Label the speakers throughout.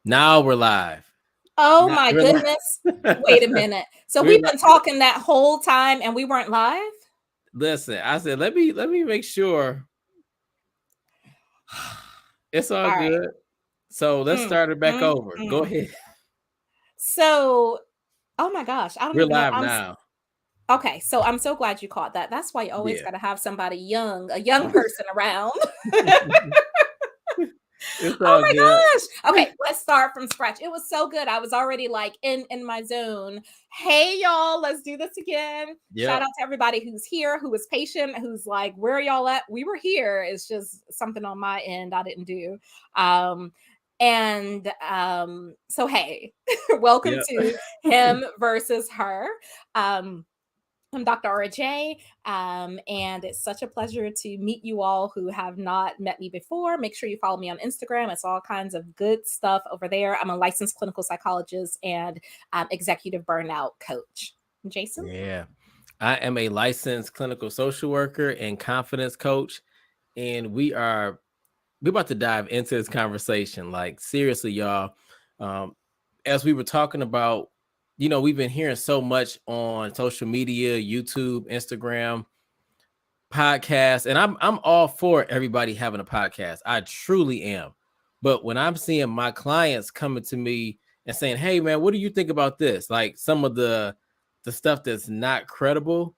Speaker 1: Now we're live.
Speaker 2: Oh
Speaker 1: Now
Speaker 2: my
Speaker 1: we're
Speaker 2: goodness.
Speaker 1: live.
Speaker 2: Wait a minute. So
Speaker 1: We're
Speaker 2: we've
Speaker 1: live.
Speaker 2: been talking that whole time and we weren't live?
Speaker 1: Listen, I said let me make sure it's all
Speaker 2: All right.
Speaker 1: good. So let's
Speaker 2: Mm,
Speaker 1: start it back
Speaker 2: mm,
Speaker 1: over. Go
Speaker 2: mm.
Speaker 1: ahead.
Speaker 2: So, oh my gosh, I don't
Speaker 1: We're
Speaker 2: even know.
Speaker 1: live now.
Speaker 2: Okay, so I'm so glad you caught that. That's why you always
Speaker 1: Yeah.
Speaker 2: got to have somebody young, a young person around.
Speaker 1: It's
Speaker 2: Oh
Speaker 1: all
Speaker 2: my
Speaker 1: good.
Speaker 2: gosh. Okay, let's start from scratch. It was so good. I was already like in my zone. Hey y'all, let's do this again. Shout
Speaker 1: Yep.
Speaker 2: out to everybody who's here, who was patient, who's like, where are y'all at? We were here. It's just something on my end I didn't do. Um so hey, welcome
Speaker 1: Yep.
Speaker 2: to Him versus Her. Um I'm Dr. RJ, and it's such a pleasure to meet you all who have not met me before. Make sure you follow me on Instagram. It's all kinds of good stuff over there. I'm a licensed clinical psychologist and executive burnout coach. Jason?
Speaker 1: Yeah. I am a licensed clinical social worker and confidence coach. And we're about to dive into this conversation. Like seriously, y'all. Um, as we were talking about, we've been hearing so much on social media, YouTube, Instagram, podcasts, and I'm all for everybody having a podcast. I truly am. But when I'm seeing my clients coming to me and saying, "Hey man, what do you think about this?" Like some of the stuff that's not credible.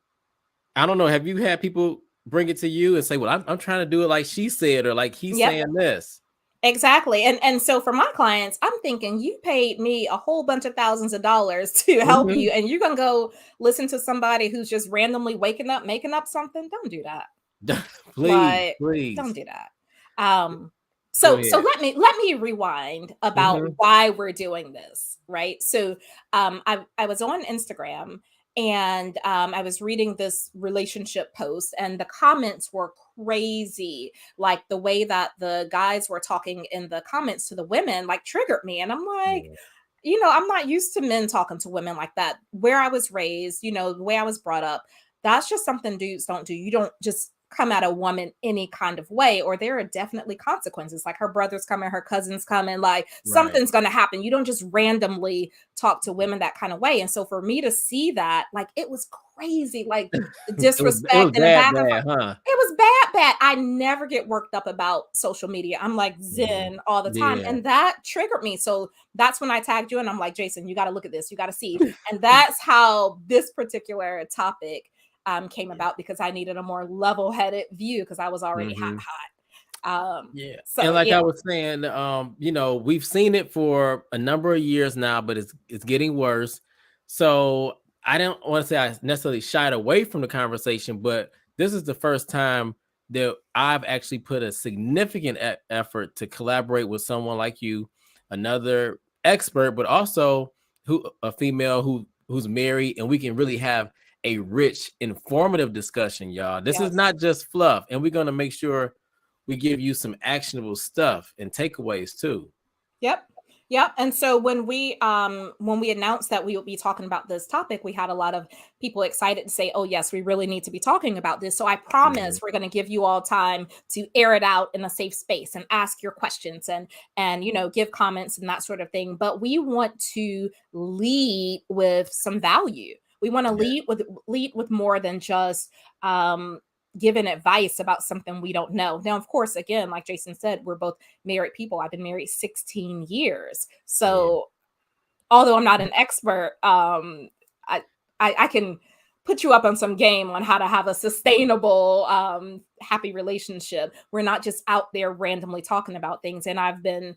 Speaker 1: I don't know. Have you had people bring it to you and say, "Well, I'm trying to do it like she said," or like he's
Speaker 2: Yep.
Speaker 1: saying this?
Speaker 2: Exactly. And so for my clients, I'm thinking you paid me a whole bunch of thousands of dollars to help
Speaker 1: Mhm.
Speaker 2: you, and you're gonna go listen to somebody who's just randomly waking up, making up something. Don't do that.
Speaker 1: Please,
Speaker 2: Like, don't
Speaker 1: please
Speaker 2: do that.
Speaker 1: go
Speaker 2: So
Speaker 1: ahead.
Speaker 2: let me rewind about
Speaker 1: Mhm.
Speaker 2: why we're doing this, right? So I was on Instagram and I was reading this relationship post, and the comments were crazy. Like the way that the guys were talking in the comments to the women, like triggered me. And I'm like,
Speaker 1: Yeah.
Speaker 2: I'm not used to men talking to women like that. Where I was raised, the way I was brought up, that's just something dudes don't do. You don't just come at a woman any kind of way, or there are definitely consequences. Like her brother's coming, her cousin's coming, like
Speaker 1: Right.
Speaker 2: something's going to happen. You don't just randomly talk to women that kind of way. And so for me to see that, like it was crazy, like the
Speaker 1: It was
Speaker 2: disrespect and the
Speaker 1: bad,
Speaker 2: back and forth.
Speaker 1: bad, huh?
Speaker 2: It was bad, bad. I never get worked up about social media. I'm like
Speaker 1: Mhm.
Speaker 2: zen all the time.
Speaker 1: Yeah.
Speaker 2: And that triggered me. So that's when I tagged you and I'm like, Jason, you got to look at this. You got to see. And that's how this particular topic came about, because I needed a more level-headed view because I was already
Speaker 1: Mhm.
Speaker 2: hot.
Speaker 1: Yeah.
Speaker 2: So
Speaker 1: And like
Speaker 2: yeah,
Speaker 1: I was saying, we've seen it for a number of years now, but it's getting worse. So I don't want to say I necessarily shied away from the conversation, but this is the first time that I've actually put a significant effort to collaborate with someone like you, another expert, but also who a female who's married, and we can really have a rich, informative discussion, y'all. This is
Speaker 2: yes.
Speaker 1: not just fluff, and we're gonna make sure we give you some actionable stuff and takeaways too.
Speaker 2: Yep. Yep. And so when we announced that we would be talking about this topic, we had a lot of people excited to say, "Oh yes, we really need to be talking about this." So I
Speaker 1: Mhm.
Speaker 2: promise we're going to give you all time to air it out in a safe space and ask your questions and give comments and that sort of thing. But we want to lead with some value. We want to
Speaker 1: Yeah.
Speaker 2: lead with more than just giving advice about something we don't know. Now, of course, again, like Jason said, we're both married people. I've been married 16 years.
Speaker 1: Yeah.
Speaker 2: So although I'm not an expert, I, I can put you up on some game on how to have a sustainable, happy relationship. We're not just out there randomly talking about things. And I've been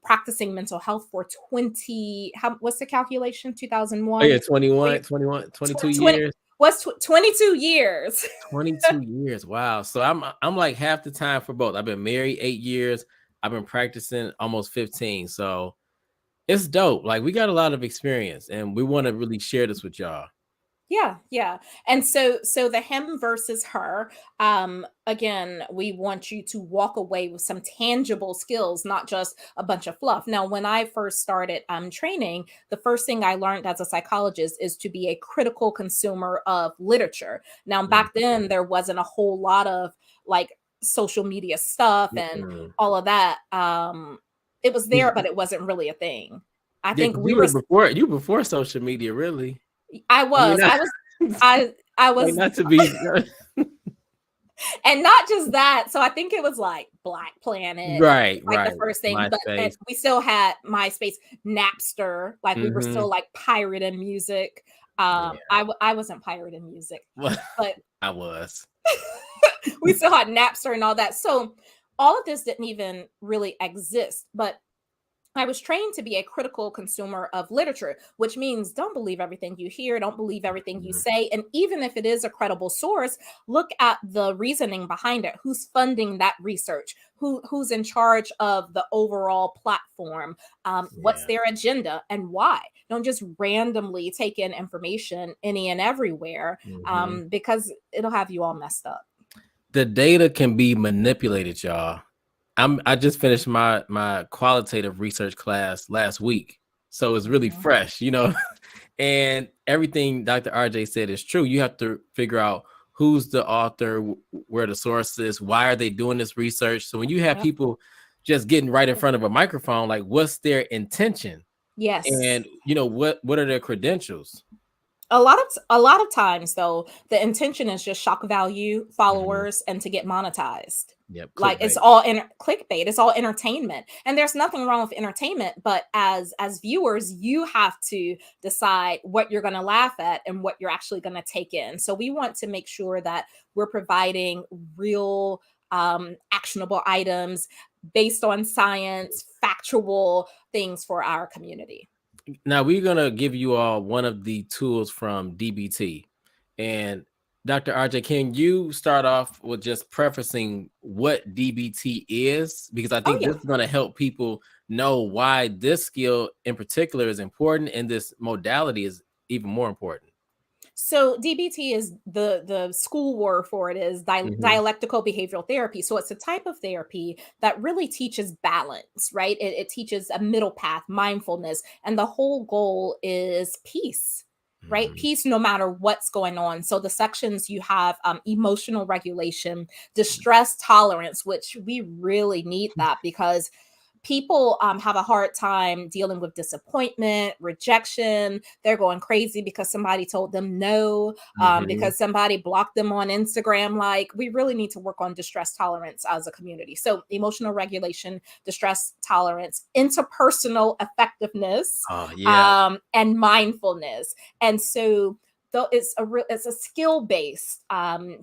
Speaker 2: practicing mental health for 20, what's the calculation?
Speaker 1: Oh
Speaker 2: 2001?
Speaker 1: yeah, 21, 21, 22
Speaker 2: 20,
Speaker 1: years.
Speaker 2: what's 22 years?
Speaker 1: 22 years. Wow. So I'm like half the time for both. I've been married 8 years. I've been practicing almost 15. So it's dope. Like we got a lot of experience and we want to really share this with y'all.
Speaker 2: Yeah, yeah. And so the him versus her, again, we want you to walk away with some tangible skills, not just a bunch of fluff. Now, when I first started training, the first thing I learned as a psychologist is to be a critical consumer of literature. Now, back then
Speaker 1: Mhm.
Speaker 2: there wasn't a whole lot of like social media stuff and
Speaker 1: Mm-mm.
Speaker 2: all of that. It was there, but it wasn't really a thing. I
Speaker 1: Yeah,
Speaker 2: think
Speaker 1: because
Speaker 2: we were
Speaker 1: you before social media, really.
Speaker 2: I
Speaker 1: I mean,
Speaker 2: was.
Speaker 1: not,
Speaker 2: I was I
Speaker 1: like
Speaker 2: was
Speaker 1: not to be
Speaker 2: and not just that. So I think it was like Black Planet,
Speaker 1: right,
Speaker 2: like the
Speaker 1: right.
Speaker 2: first thing, but
Speaker 1: MySpace.
Speaker 2: we still had MySpace, Napster, like we were
Speaker 1: Mm-hmm.
Speaker 2: still like pirating music.
Speaker 1: Yeah.
Speaker 2: I wasn't pirating music,
Speaker 1: Well,
Speaker 2: but
Speaker 1: I was.
Speaker 2: we still had Napster and all that. So all of this didn't even really exist, but I was trained to be a critical consumer of literature, which means don't believe everything you hear, don't believe everything you
Speaker 1: Mhm.
Speaker 2: say. And even if it is a credible source, look at the reasoning behind it. Who's funding that research? Who's in charge of the overall platform? What's
Speaker 1: Yeah.
Speaker 2: their agenda and why? Don't just randomly take in information any and everywhere,
Speaker 1: Hmm.
Speaker 2: because it'll have you all messed up.
Speaker 1: The data can be manipulated, y'all. I just finished my qualitative research class last week, so it's really
Speaker 2: Mhm.
Speaker 1: fresh, and everything Dr. RJ said is true. You have to figure out who's the author, where the source is, why are they doing this research. So when you have
Speaker 2: Yep.
Speaker 1: people just getting right in front of a microphone, like what's their intention,
Speaker 2: Yes.
Speaker 1: and what are their credentials?
Speaker 2: A lot of times though, the intention is just shock value,
Speaker 1: Mhm.
Speaker 2: followers, and to get monetized.
Speaker 1: Yep,
Speaker 2: Like it's
Speaker 1: clickbait.
Speaker 2: all clickbait, it's all entertainment. And there's nothing wrong with entertainment, but as viewers, you have to decide what you're going to laugh at and what you're actually going to take in. So we want to make sure that we're providing real actionable items based on science, factual things for our community.
Speaker 1: Now we're gonna give you all one of the tools from DBT. And Dr. RJ, can you start off with just prefacing what DBT is? Because I
Speaker 2: Oh
Speaker 1: think
Speaker 2: yeah.
Speaker 1: this is gonna help people know why this skill in particular is important and this modality is even more important.
Speaker 2: So DBT is the school word for it is
Speaker 1: Hmm.
Speaker 2: dialectical behavioral therapy. So it's a type of therapy that really teaches balance, right? It teaches a middle path, mindfulness, and the whole goal is peace. Right,
Speaker 1: Hmm.
Speaker 2: peace no matter what's going on. So the sections you have emotional regulation, distress tolerance, which we really need that because people have a hard time dealing with disappointment, rejection. They're going crazy because somebody told them no,
Speaker 1: Hmm.
Speaker 2: because somebody blocked them on Instagram. Like, we really need to work on distress tolerance as a community. So, emotional regulation, distress tolerance, interpersonal effectiveness,
Speaker 1: Oh yeah.
Speaker 2: and mindfulness. And so, though it's a skill based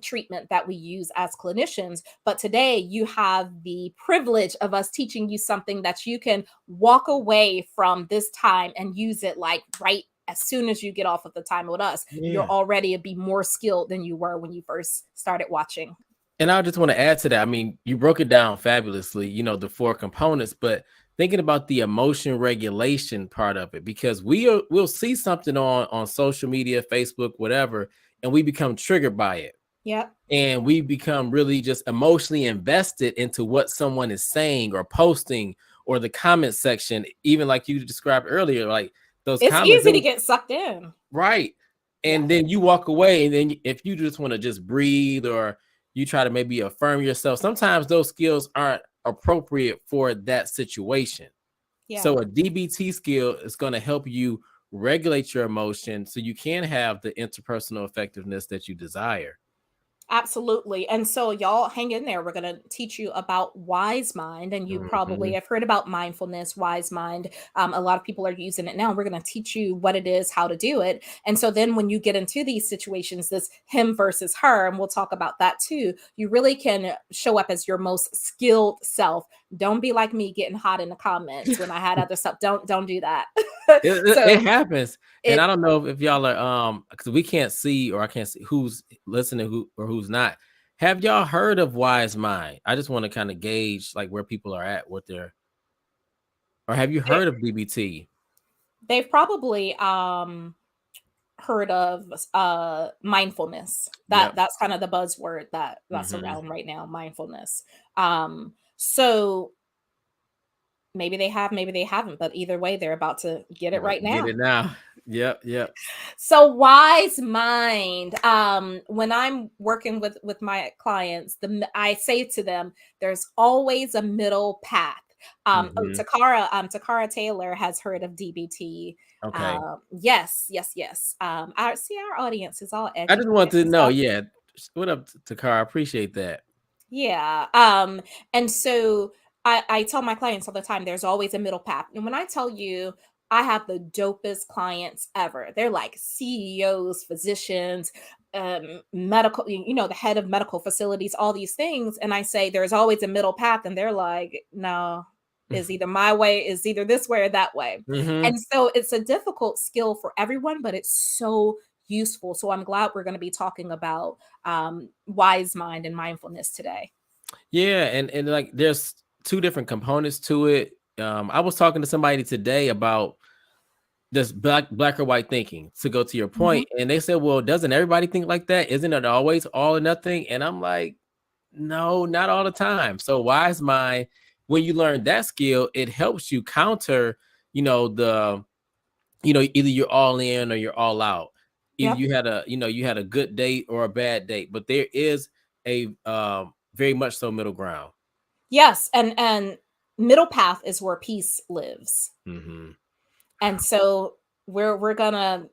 Speaker 2: treatment that we use as clinicians, but today you have the privilege of us teaching you something that you can walk away from this time and use it like right as soon as you get off of the time with us. You're
Speaker 1: Yeah.
Speaker 2: already be more skilled than you were when you first started watching.
Speaker 1: And I just want to add to that. I mean, you broke it down fabulously, the four components, but thinking about the emotion regulation part of it, because we'll see something on social media, Facebook, whatever, and we become triggered by it.
Speaker 2: Yep.
Speaker 1: And we become really just emotionally invested into what someone is saying or posting or the comment section, even like you described earlier, like those
Speaker 2: It's
Speaker 1: comments,
Speaker 2: easy to get sucked in.
Speaker 1: right.
Speaker 2: Yeah.
Speaker 1: And then you walk away, and then if you just want to just breathe or you try to maybe affirm yourself, sometimes those skills aren't appropriate for that situation.
Speaker 2: Yeah.
Speaker 1: So a DBT skill is going to help you regulate your emotions so you can have the interpersonal effectiveness that you desire.
Speaker 2: Absolutely. And so, y'all hang in there. We're going to teach you about wise mind. And you probably
Speaker 1: Mhm.
Speaker 2: have heard about mindfulness, wise mind. A lot of people are using it now. We're going to teach you what it is, how to do it. And so, then when you get into these situations, this him versus her, and we'll talk about that too, you really can show up as your most skilled self. Don't be like me getting hot in the comments when I had other stuff. Don't do that.
Speaker 1: It
Speaker 2: So,
Speaker 1: happens, and I
Speaker 2: it
Speaker 1: don't know if y'all are because we can't see or I can't see who's listening, who's not. Have y'all heard of Wise Mind? I just want to kind of gauge like where people are at, what they're, or have you heard of DBT?
Speaker 2: they've probably heard of mindfulness.
Speaker 1: Yep.
Speaker 2: That's kind of the buzzword that's
Speaker 1: Hmm.
Speaker 2: around right now, mindfulness. So maybe they have, maybe they haven't, but either way they're about to get it
Speaker 1: About
Speaker 2: right
Speaker 1: to get
Speaker 2: now.
Speaker 1: it now. Yep. Yep.
Speaker 2: So wise mind, when I'm working with my clients, I say to them, there's always a middle path. Oh,
Speaker 1: Hmm.
Speaker 2: Takara Taylor has heard of DBT.
Speaker 1: Okay.
Speaker 2: Yes, yes, yes. I see our audience is all
Speaker 1: I just want
Speaker 2: educated
Speaker 1: to
Speaker 2: and
Speaker 1: know.
Speaker 2: stuff.
Speaker 1: Yeah. What up, Takara? I appreciate that.
Speaker 2: Yeah. And so I tell my clients all the time there's always a middle path. And when I tell you I have the dopest clients ever, they're like CEOs, physicians, medical, the head of medical facilities, all these things. And I say there's always a middle path, and they're like, no, is either my way, is either this way or that way.
Speaker 1: Hmm.
Speaker 2: And so it's a difficult skill for everyone, but it's so useful. So I'm glad we're going to be talking about wise mind and mindfulness today.
Speaker 1: Yeah, and like there's two different components to it. I was talking to somebody today about this black or white thinking, to go to your
Speaker 2: Mhm.
Speaker 1: point, and they said, well, doesn't everybody think like that? Isn't it always all or nothing? And I'm like, no, not all the time. So wise mind, when you learn that skill, it helps you counter, the either you're all in or you're all out. Either
Speaker 2: Yep.
Speaker 1: you had a good date or a bad date, but there is a very much so middle ground.
Speaker 2: Yes, and middle path is where peace lives.
Speaker 1: Hmm.
Speaker 2: And so we're gonna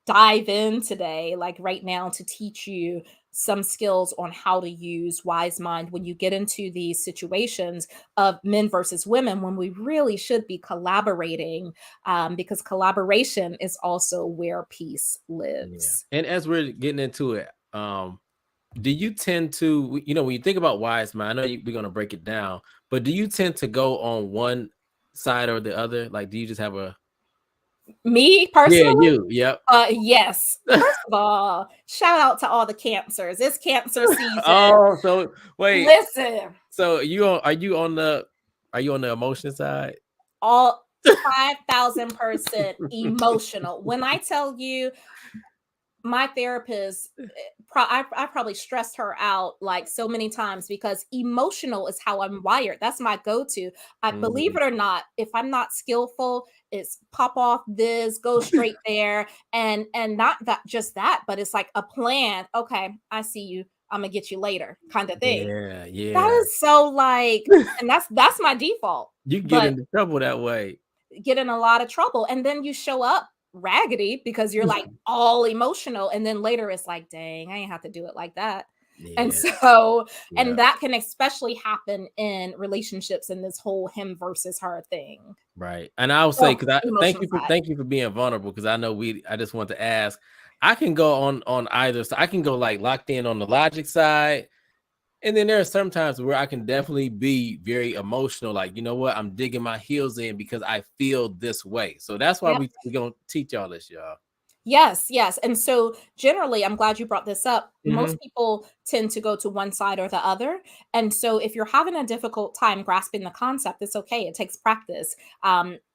Speaker 2: dive in today, like right now, to teach you some skills on how to use wise mind when you get into these situations of men versus women, when we really should be collaborating, because collaboration is also where peace
Speaker 1: Yeah.
Speaker 2: lives.
Speaker 1: And as we're getting into it, do you tend to, when you think about wise mind, I know we're going to break it down, but do you tend to go on one side or the other? Like, do you just have a,
Speaker 2: Me
Speaker 1: yeah,
Speaker 2: personally,
Speaker 1: you, yep.
Speaker 2: yes. First of all, shout out to all the cancers. It's cancer season.
Speaker 1: Oh, so wait,
Speaker 2: Listen,
Speaker 1: so are you on the emotion side?
Speaker 2: all 5,000% emotional. When I tell you, my therapist, I probably stressed her out like so many times because emotional is how I'm wired. That's my go-to. I believe
Speaker 1: Mhm.
Speaker 2: it or not, if I'm not skillful, it's pop off this, go straight there, and not that just that, but it's like a plan. Okay, I see you. I'm gonna get you later, kind of thing.
Speaker 1: Yeah,
Speaker 2: That
Speaker 1: yeah.
Speaker 2: is so like, and that's my default.
Speaker 1: You get
Speaker 2: But
Speaker 1: into trouble that way.
Speaker 2: get in a lot of trouble. And then you show up raggedy because you're like all emotional. And then later it's like, dang, I ain't have to do it like that. And
Speaker 1: Yeah,
Speaker 2: so,
Speaker 1: yeah.
Speaker 2: and that can especially happen in relationships in this whole him versus her thing.
Speaker 1: Right. And I'll say,
Speaker 2: Oh,
Speaker 1: because I thank
Speaker 2: emotional
Speaker 1: you for
Speaker 2: side.
Speaker 1: thank you for being vulnerable, because I know I just want to ask. I can go on either side. I can go like locked in on the logic side. And then there are some times where I can definitely be very emotional, like, you know what, I'm digging my heels in because I feel this way. So that's why
Speaker 2: Yep.
Speaker 1: we're gonna teach y'all this, y'all.
Speaker 2: Yes, yes. And so generally, I'm glad you brought this up.
Speaker 1: Hmm.
Speaker 2: Most people tend to go to one side or the other. And so if you're having a difficult time grasping the concept, it's okay. It takes practice.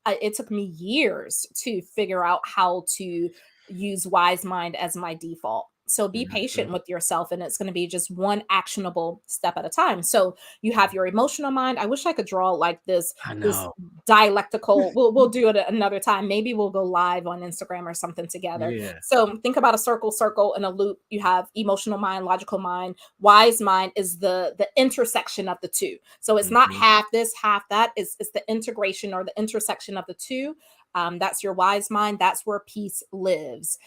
Speaker 2: It took me years to figure out how to use wise mind as my default. So be patient
Speaker 1: Hmm.
Speaker 2: with yourself, and it's going to be just one actionable step at a time. So you have your emotional mind. I wish I could draw like
Speaker 1: I
Speaker 2: this
Speaker 1: know.
Speaker 2: dialectical. We'll do it another time. Maybe we'll go live on Instagram or something together.
Speaker 1: Yeah.
Speaker 2: So think about a circle and a loop. You have emotional mind, logical mind. Wise mind is the intersection of the two. So it's not
Speaker 1: Hmm.
Speaker 2: half this, half that. It's the integration or the intersection of the two. That's your wise mind. That's where peace lives.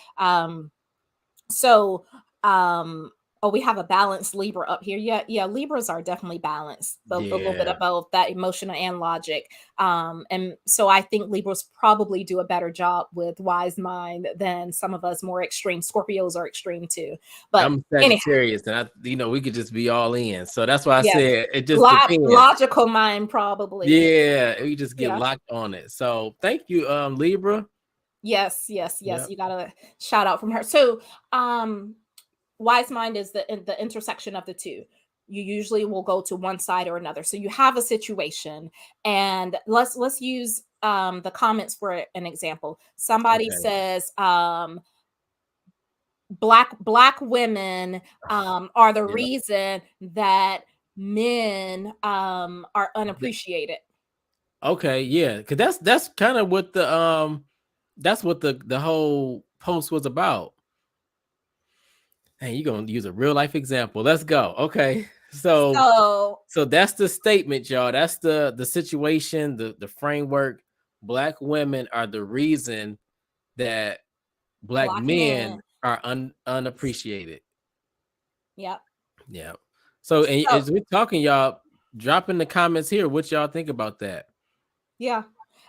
Speaker 2: So, um, oh, we have a balanced Libra up here. Yeah, yeah, Libras are definitely balanced, a little bit
Speaker 1: Yeah.
Speaker 2: of both that emotional and logic. And so I think Libras probably do a better job with wise mind than some of us more extreme. Scorpios are extreme too. But
Speaker 1: I'm
Speaker 2: anyhow,
Speaker 1: Sagittarius, and we could just be all in. So that's why I
Speaker 2: yes,
Speaker 1: said it just depends.
Speaker 2: logical mind probably.
Speaker 1: Yeah, we just get
Speaker 2: Yeah.
Speaker 1: locked on it. So thank you, Libra.
Speaker 2: Yes, yes, yes.
Speaker 1: Yeah.
Speaker 2: You got a shout out from her. So, um, wise mind is the intersection of the two. You usually will go to one side or another. So you have a situation, and let's use the comments for an example. Somebody
Speaker 1: Okay.
Speaker 2: says black women are the
Speaker 1: Yeah.
Speaker 2: reason that men are unappreciated.
Speaker 1: Okay, yeah, because that's kind of what the whole post was about. Hey, you gonna use a real life example? Let's go. Okay. So
Speaker 2: So
Speaker 1: so that's the statement, y'all. That's the situation, the framework. Black women are the reason that black
Speaker 2: black men,
Speaker 1: men are unappreciated.
Speaker 2: yep.
Speaker 1: Yeah. So and
Speaker 2: So
Speaker 1: as we're talking, y'all, drop in the comments here what y'all think about that.
Speaker 2: yeah.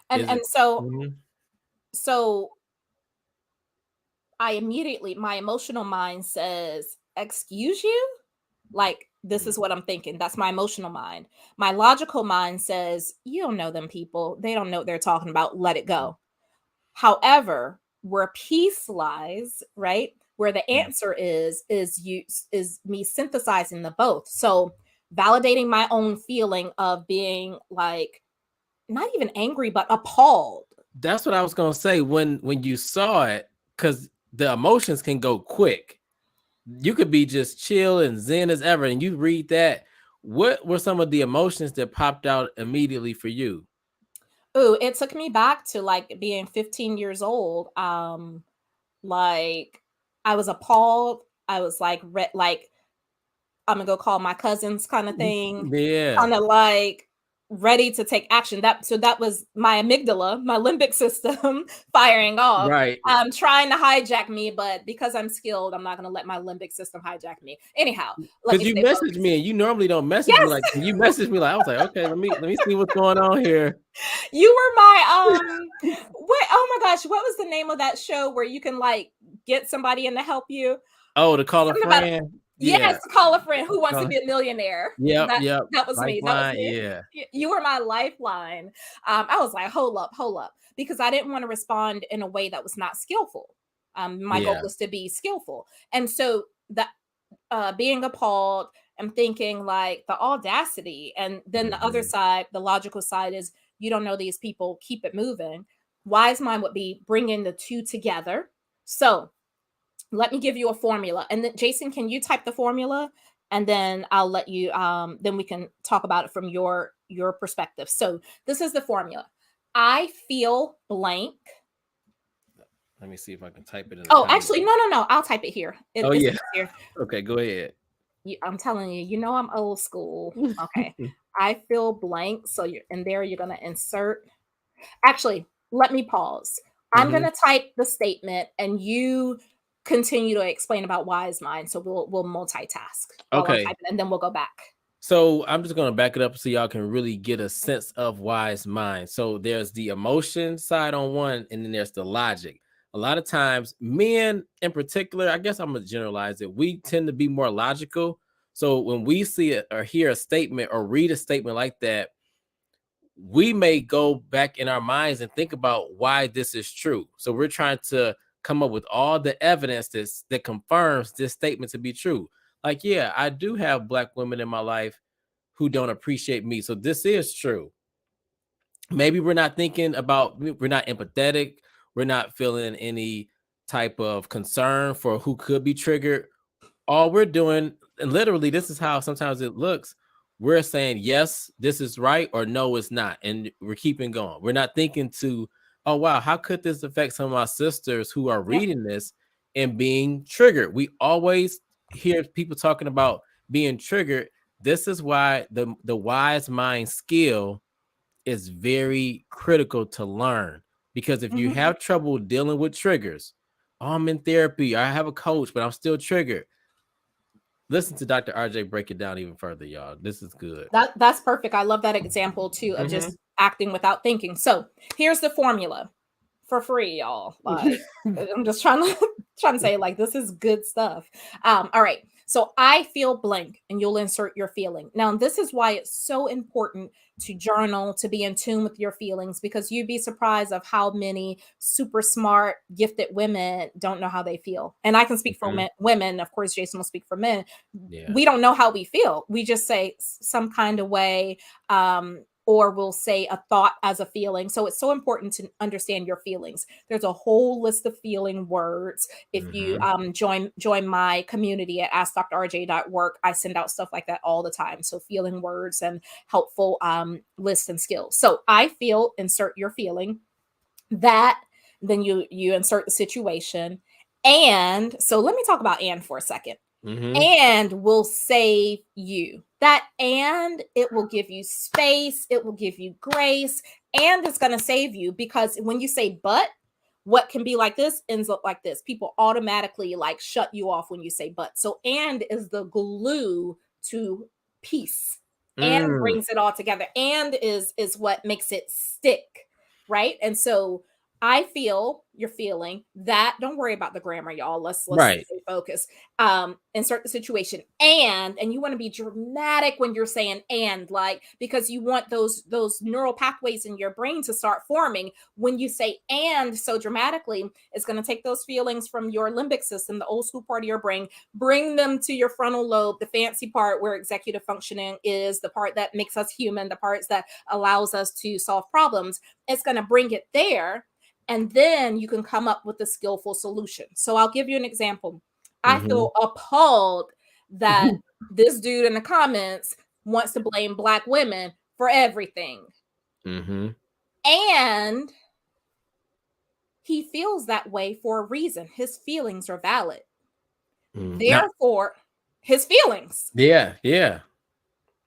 Speaker 2: And
Speaker 1: Is
Speaker 2: and
Speaker 1: it
Speaker 2: so
Speaker 1: mhm,
Speaker 2: so I immediately, my emotional mind says, excuse you? Like, this
Speaker 1: mm,
Speaker 2: is what I'm thinking. That's my emotional mind. My logical mind says, you don't know them people. They don't know what they're talking about. Let it
Speaker 1: mm,
Speaker 2: go. However, where peace lies, right? Where the
Speaker 1: mm.
Speaker 2: answer is me synthesizing the both. So validating my own feeling of being like not even angry, but appalled.
Speaker 1: That's what I was gonna say when you saw it, because the emotions can go quick. You could be just chill and zen as ever, and you read that. What were some of the emotions that popped out immediately for you?
Speaker 2: Ooh, it took me back to like being 15 years old. Like I was appalled. I was like like I'm gonna go call my cousins kind of thing,
Speaker 1: Yeah,
Speaker 2: kind of like ready to take action. That was my amygdala, my limbic system firing off.
Speaker 1: right.
Speaker 2: Trying to hijack me, but because I'm skilled, I'm not gonna let my limbic system hijack me. Anyhow, let
Speaker 1: Because
Speaker 2: me
Speaker 1: you
Speaker 2: stay
Speaker 1: messaged
Speaker 2: focused.
Speaker 1: me, and you normally don't message me
Speaker 2: Yes,
Speaker 1: like you messaged me like I was like, okay, let me see what's going on here.
Speaker 2: you were my what oh my gosh, what was the name of that show where you can like get somebody in to help you?
Speaker 1: Oh, to call a
Speaker 2: Something about
Speaker 1: friend. Yeah.
Speaker 2: yes, call a friend who wants to
Speaker 1: Uh,
Speaker 2: be a millionaire.
Speaker 1: yep,
Speaker 2: That
Speaker 1: yep.
Speaker 2: that was me. That was
Speaker 1: Lifeline.
Speaker 2: me.
Speaker 1: Yeah.
Speaker 2: You were my lifeline. I was like, hold up, because I didn't want to respond in a way that was not skillful. My goal
Speaker 1: Yeah.
Speaker 2: was to be skillful, and so that being appalled and thinking like the audacity, and then the other
Speaker 1: Mhm.
Speaker 2: side, the logical side is you don't know these people. Keep it moving. Wise mind would be bringing the two together. So let me give you a formula. And then Jason, can you type the formula? And then I'll let you then we can talk about it from your perspective. So this is the formula. I feel blank.
Speaker 1: Let me see if I can type it in the
Speaker 2: Oh,
Speaker 1: comments.
Speaker 2: actually, no. I'll type it here.
Speaker 1: Oh
Speaker 2: It's
Speaker 1: yeah.
Speaker 2: easier.
Speaker 1: Okay, go ahead.
Speaker 2: I'm telling you, you know I'm old school. Okay. I feel blank. So you're in there, you're gonna insert. Actually, let me pause. I'm
Speaker 1: Mhm.
Speaker 2: gonna type the statement and you continue to explain about wise mind. So we'll multitask while I'm
Speaker 1: Okay.
Speaker 2: typing and then we'll go back.
Speaker 1: So I'm just gonna back it up so y'all can really get a sense of wise mind. So there's the emotion side on one, and then there's the logic. A lot of times, men in particular, I guess I'm gonna generalize it. We tend to be more logical. So when we see it or hear a statement or read a statement like that, we may go back in our minds and think about why this is true. So we're trying to come up with all the evidence that confirms this statement to be true. Like, yeah, I do have black women in my life who don't appreciate me. So this is true. Maybe we're not thinking about, we're not empathetic, we're not feeling any type of concern for who could be triggered. All we're doing, and literally, this is how sometimes it looks. We're saying, yes, this is right, or no, it's not. And we're keeping going. We're not thinking to, oh, wow, how could this affect some of my sisters who are
Speaker 2: Yep.
Speaker 1: reading this and being triggered? We always hear people talking about being triggered. This is why the wise mind skill is very critical to learn, because if you
Speaker 2: Mhm.
Speaker 1: have trouble dealing with triggers, oh, I'm in therapy, I have a coach, but I'm still triggered. Listen to Dr. RJ break it down even further, y'all. This is good.
Speaker 2: That's perfect. I love that example too of
Speaker 1: Mhm.
Speaker 2: just acting without thinking. So here's the formula for free, y'all. Like I'm just trying to trying to say like this is good stuff. All right. So I feel blank, and you'll insert your feeling. Now, this is why it's so important to journal, to be in tune with your feelings, because you'd be surprised of how many super smart, gifted women don't know how they feel. And I can speak for
Speaker 1: Mhm.
Speaker 2: women. Of course, Jason will speak for men.
Speaker 1: Yeah.
Speaker 2: We don't know how we feel. We just say some kind of way. Or we'll say a thought as a feeling. So it's so important to understand your feelings. There's a whole list of feeling words. If you
Speaker 1: Mhm.
Speaker 2: join my community at askdrrj.work, I send out stuff like that all the time. So feeling words and helpful lists and skills. So I feel, insert your feeling. That then you insert the situation. And so let me talk about and for a second.
Speaker 1: Mhm.
Speaker 2: And will save you. that and it will give you space, it will give you grace, and it's going to save you, because when you say but, what can be like this ends up like this. People automatically like shut you off when you say but. So and is the glue to peace, and
Speaker 1: Mm,
Speaker 2: brings it all together, and is what makes it stick, right? And so I feel you're feeling that. Don't worry about the grammar, y'all. Let's
Speaker 1: right.
Speaker 2: stay focused. Insert the situation, and you want to be dramatic when you're saying and, like, because you want those neural pathways in your brain to start forming. When you say and so dramatically, it's going to take those feelings from your limbic system, the old school part of your brain, bring them to your frontal lobe, the fancy part where executive functioning is, the part that makes us human, the parts that allows us to solve problems. It's going to bring it there, and then you can come up with a skillful solution. So I'll give you an example. I
Speaker 1: Mm-hmm.
Speaker 2: feel appalled that this dude in the comments wants to blame Black women for everything.
Speaker 1: Mm-hmm.
Speaker 2: And he feels that way for a reason. His feelings are valid.
Speaker 1: Now,
Speaker 2: Therefore, his feelings,
Speaker 1: yeah, yeah.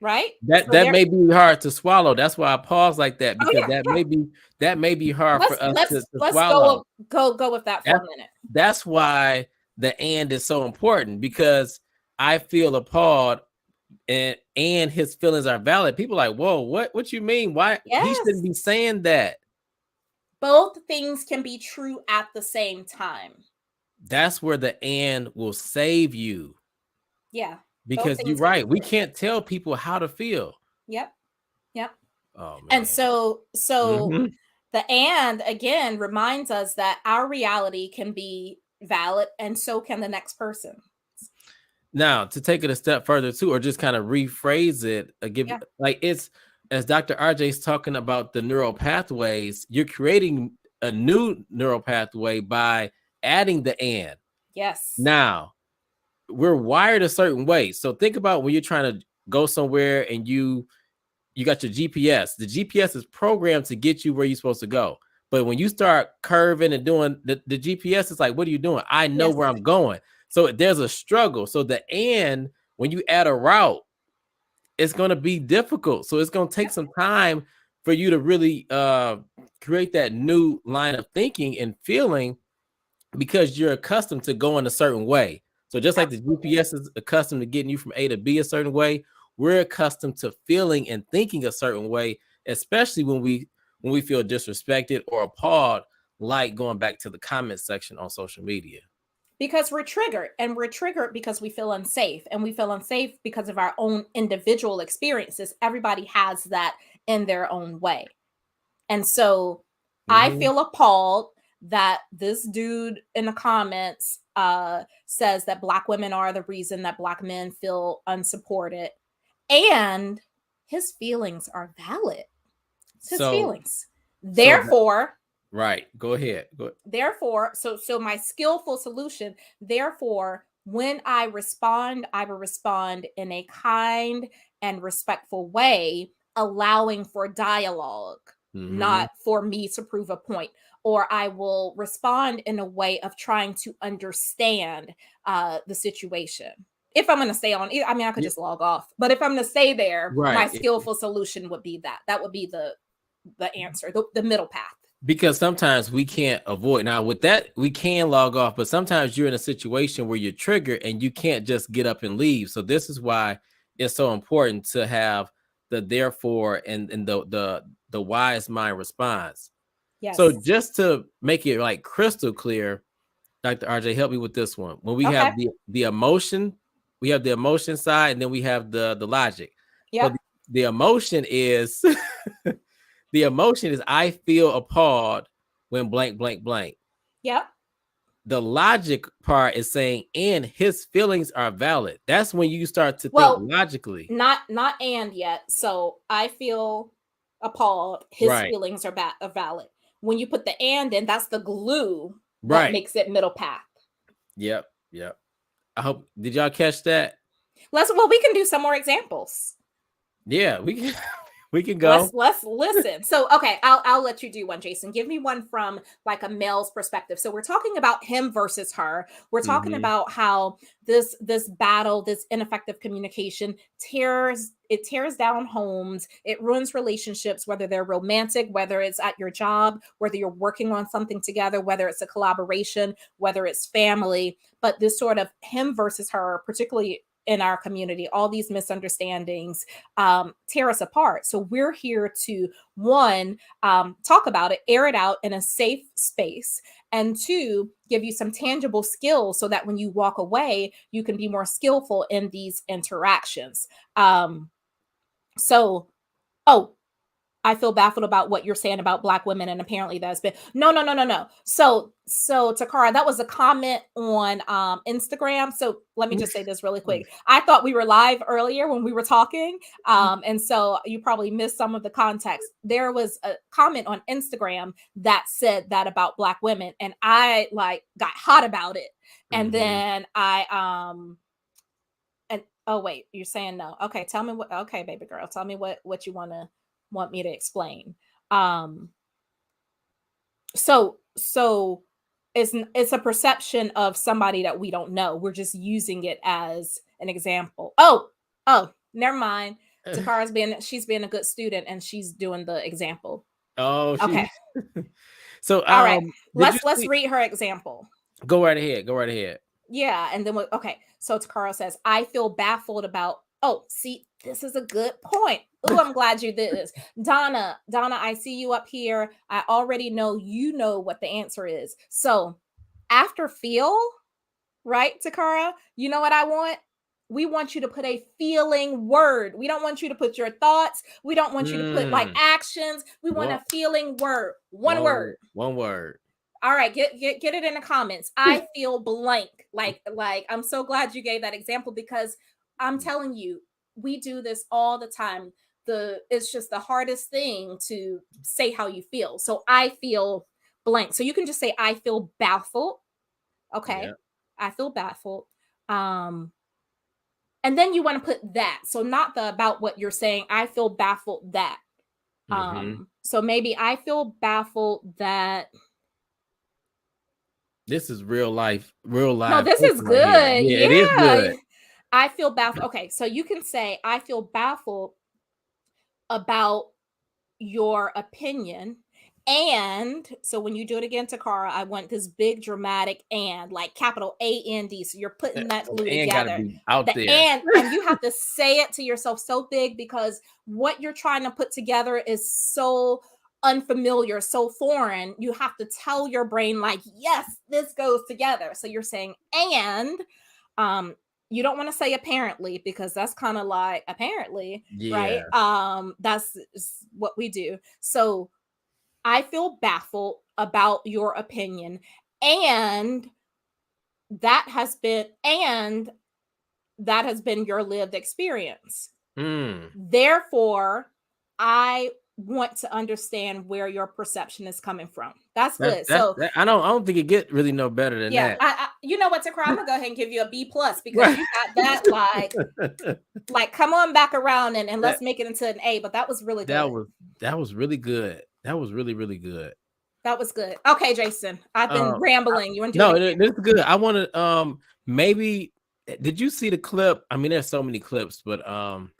Speaker 2: right?
Speaker 1: That
Speaker 2: So
Speaker 1: that
Speaker 2: there,
Speaker 1: may be hard to swallow. That's why I pause like that,
Speaker 2: oh
Speaker 1: because
Speaker 2: yeah,
Speaker 1: that
Speaker 2: yeah.
Speaker 1: may be hard
Speaker 2: Let's
Speaker 1: for us to,
Speaker 2: let's
Speaker 1: to
Speaker 2: let's
Speaker 1: swallow.
Speaker 2: go with that for
Speaker 1: That's
Speaker 2: a minute.
Speaker 1: that's why the and is so important, because I feel appalled, and his feelings are valid. People are like, whoa, what you mean? Why he shouldn't
Speaker 2: Yes.
Speaker 1: be saying that?
Speaker 2: Both things can be true at the same time.
Speaker 1: That's where the and will save you,
Speaker 2: Yeah. Both
Speaker 1: because you're
Speaker 2: things can be
Speaker 1: right. We
Speaker 2: true.
Speaker 1: can't tell people how to feel.
Speaker 2: Yep. Yep.
Speaker 1: Oh
Speaker 2: And
Speaker 1: man.
Speaker 2: so
Speaker 1: Hmm.
Speaker 2: the and again reminds us that our reality can be valid, and so can the next person.
Speaker 1: Now, to take it a step further too, or just kind of rephrase it, give
Speaker 2: Yeah.
Speaker 1: like it's as Dr. RJ is talking about the neural pathways, you're creating a new neural pathway by adding the and.
Speaker 2: Yes.
Speaker 1: Now, we're wired a certain way. So think about when you're trying to go somewhere and you got your GPS. The GPS is programmed to get you where you're supposed to go. But when you start curving and doing the GPS, is like, what are you doing? I know
Speaker 2: Yes.
Speaker 1: where I'm going. So there's a struggle. So the and when you add a route, it's going to be difficult. So it's going to take
Speaker 2: Yep.
Speaker 1: some time for you to really create that new line of thinking and feeling, because you're accustomed to going a certain way. So just like the
Speaker 2: Absolutely.
Speaker 1: GPS is accustomed to getting you from A to B a certain way, we're accustomed to feeling and thinking a certain way, especially when we feel disrespected or appalled, like going back to the comment section on social media.
Speaker 2: Because we're triggered, and we're triggered because we feel unsafe, and we feel unsafe because of our own individual experiences. Everybody has that in their own way. And so I
Speaker 1: Mm-hmm.
Speaker 2: feel appalled that this dude in the comments says that Black women are the reason that Black men feel unsupported, and his feelings are valid. It's his
Speaker 1: So
Speaker 2: feelings.
Speaker 1: so that,
Speaker 2: Therefore,
Speaker 1: right. Go ahead. Go.
Speaker 2: so my skillful solution, therefore, when I will respond in a kind and respectful way, allowing for dialogue,
Speaker 1: Mm-hmm.
Speaker 2: not for me to prove a point. Or I will respond in a way of trying to understand the situation. If I'm going to stay on, I mean, I could
Speaker 1: Yeah,
Speaker 2: just log off, but if I'm going to stay there, my
Speaker 1: right.
Speaker 2: skillful solution would be that. That would be the answer, the middle path.
Speaker 1: Because sometimes we can't avoid. Now with that we can log off, but sometimes you're in a situation where you're triggered and you can't just get up and leave. So this is why it's so important to have the therefore and the wise mind response. So
Speaker 2: Yes.
Speaker 1: just to make it like crystal clear, Dr. RJ, help me with this one. When we
Speaker 2: Okay.
Speaker 1: have the emotion, we have the emotion side, and then we have the logic. So
Speaker 2: Yep.
Speaker 1: the emotion is the emotion is I feel appalled when blank, blank, blank.
Speaker 2: Yep.
Speaker 1: The logic part is saying, and his feelings are valid. That's when you start to think
Speaker 2: Well,
Speaker 1: logically.
Speaker 2: not and yet. So I feel appalled. His
Speaker 1: Right.
Speaker 2: feelings are valid. When you put the and in, that's the glue that
Speaker 1: Right.
Speaker 2: makes it middle path.
Speaker 1: Yep. Yep. I hope, did y'all catch that?
Speaker 2: Well, we can do some more examples.
Speaker 1: Yeah, we can We can go.
Speaker 2: Let's listen. So okay, I'll let you do one, Jason. Give me one from like a male's perspective. So we're talking about him versus her. We're talking
Speaker 1: Hmm.
Speaker 2: about how this battle, this ineffective communication tears down homes, it ruins relationships, whether they're romantic, whether it's at your job, whether you're working on something together, whether it's a collaboration, whether it's family. But this sort of him versus her, particularly in our community, all these misunderstandings tear us apart. So we're here to one, talk about it, air it out in a safe space, and two, give you some tangible skills so that when you walk away, you can be more skillful in these interactions. Um, so, oh, I feel baffled about what you're saying about Black women, and apparently that's been no. So Takara, that was a comment on Instagram. So let me just say this really quick. I thought we were live earlier when we were talking, and so you probably missed some of the context. There was a comment on Instagram that said that about Black women, and I like got hot about it, and
Speaker 1: Hmm.
Speaker 2: then I and oh wait, you're saying no. Okay, tell me what. Okay, baby girl, tell me what you want me to explain. Um, so it's a perception of somebody that we don't know. We're just using it as an example. Oh, never mind. She's being a good student and she's doing the example.
Speaker 1: Oh,
Speaker 2: Okay,
Speaker 1: she. So,
Speaker 2: all right.
Speaker 1: did you
Speaker 2: Let's
Speaker 1: see?
Speaker 2: read her example.
Speaker 1: Go right ahead. Go right ahead.
Speaker 2: Yeah, and then okay. So Takara says, I feel baffled about. Oh, see, this is a good point. Oh, I'm glad you did this. Donna, I see you up here. I already know you know what the answer is. So after feel, right, Takara, you know what I want? We want you to put a feeling word. We don't want you to put your thoughts. We don't want you to put like
Speaker 1: Mm.
Speaker 2: actions. We want
Speaker 1: One,
Speaker 2: a feeling word. One word.
Speaker 1: one word.
Speaker 2: All right, get it in the comments. I feel blank. Like I'm so glad you gave that example because I'm telling you, we do this all the time. It's just the hardest thing to say how you feel. So I feel blank. So you can just say I feel baffled. Okay.
Speaker 1: Yeah.
Speaker 2: I feel baffled. Um and then you want to put that. So not the about what you're saying. I feel baffled that.
Speaker 1: Hmm.
Speaker 2: So maybe I feel baffled that
Speaker 1: This is real
Speaker 2: no,
Speaker 1: live
Speaker 2: this is
Speaker 1: coaching right here.
Speaker 2: good.
Speaker 1: Yeah, it is
Speaker 2: Yeah.
Speaker 1: good.
Speaker 2: I feel baffled. Okay, so you can say, I feel baffled about your opinion. And so when you do it again, Takara, I want this big dramatic and like capital AND. So you're putting that
Speaker 1: So
Speaker 2: glue
Speaker 1: the and got to
Speaker 2: together.
Speaker 1: be out
Speaker 2: The
Speaker 1: there.
Speaker 2: and you have to say it to yourself so big because what you're trying to put together is so unfamiliar, so foreign. You have to tell your brain, like, yes, this goes together. So you're saying, and um, you don't want to say apparently because that's kind of like apparently, right?
Speaker 1: Yeah.
Speaker 2: That's what we do. So I feel baffled about your opinion, and that has been and that has been your lived experience.
Speaker 1: Mm.
Speaker 2: Therefore, I want to understand where your perception is coming from. That's good. So
Speaker 1: I don't think it get really no better than
Speaker 2: yeah,
Speaker 1: that.
Speaker 2: you know what, Takra, I'm gonna go ahead and give you a B plus because
Speaker 1: Right.
Speaker 2: you got that like come on back around and
Speaker 1: that
Speaker 2: let's make it into an A. But that was really
Speaker 1: that
Speaker 2: good.
Speaker 1: was that was really good. That was really good.
Speaker 2: That was good. Okay, Jason, I've been
Speaker 1: Um,
Speaker 2: rambling. You want to do
Speaker 1: no,
Speaker 2: an
Speaker 1: this is
Speaker 2: example?
Speaker 1: good. I want to maybe did you see the clip? I mean, there's so many clips, but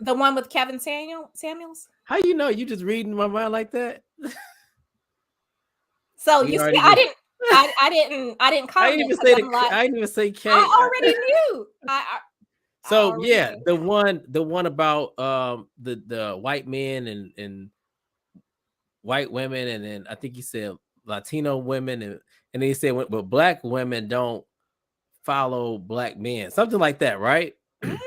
Speaker 2: The one with Kevin Samuels.
Speaker 1: how you know you just reading my mind like that?
Speaker 2: So
Speaker 1: You
Speaker 2: you see,
Speaker 1: already knew.
Speaker 2: I didn't
Speaker 1: I didn't
Speaker 2: comment
Speaker 1: even
Speaker 2: because
Speaker 1: say
Speaker 2: I'm like
Speaker 1: I didn't even say
Speaker 2: I
Speaker 1: K.
Speaker 2: already knew. I
Speaker 1: So
Speaker 2: already
Speaker 1: yeah,
Speaker 2: knew.
Speaker 1: the one about the white men and white women, and then I think he said Latino women, and then he said but black women don't follow black men, something like that, right?
Speaker 2: Mhm,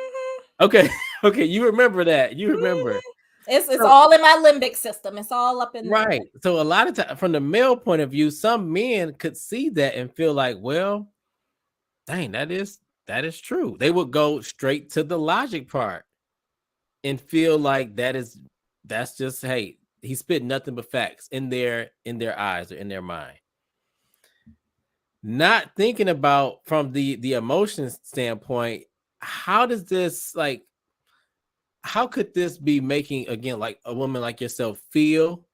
Speaker 1: Okay, okay, you remember that? You remember?
Speaker 2: mhm. It's
Speaker 1: So
Speaker 2: all in my limbic system. It's all up in there.
Speaker 1: right. So a lot of time from the male point of view, some men could see that and feel like, well, dang, that is true. They would go straight to the logic part and feel like that's just hey, he spit nothing but facts in their eyes or in their mind, not thinking about from the emotion standpoint, how does this like how could this be making, again, like a woman like yourself feel?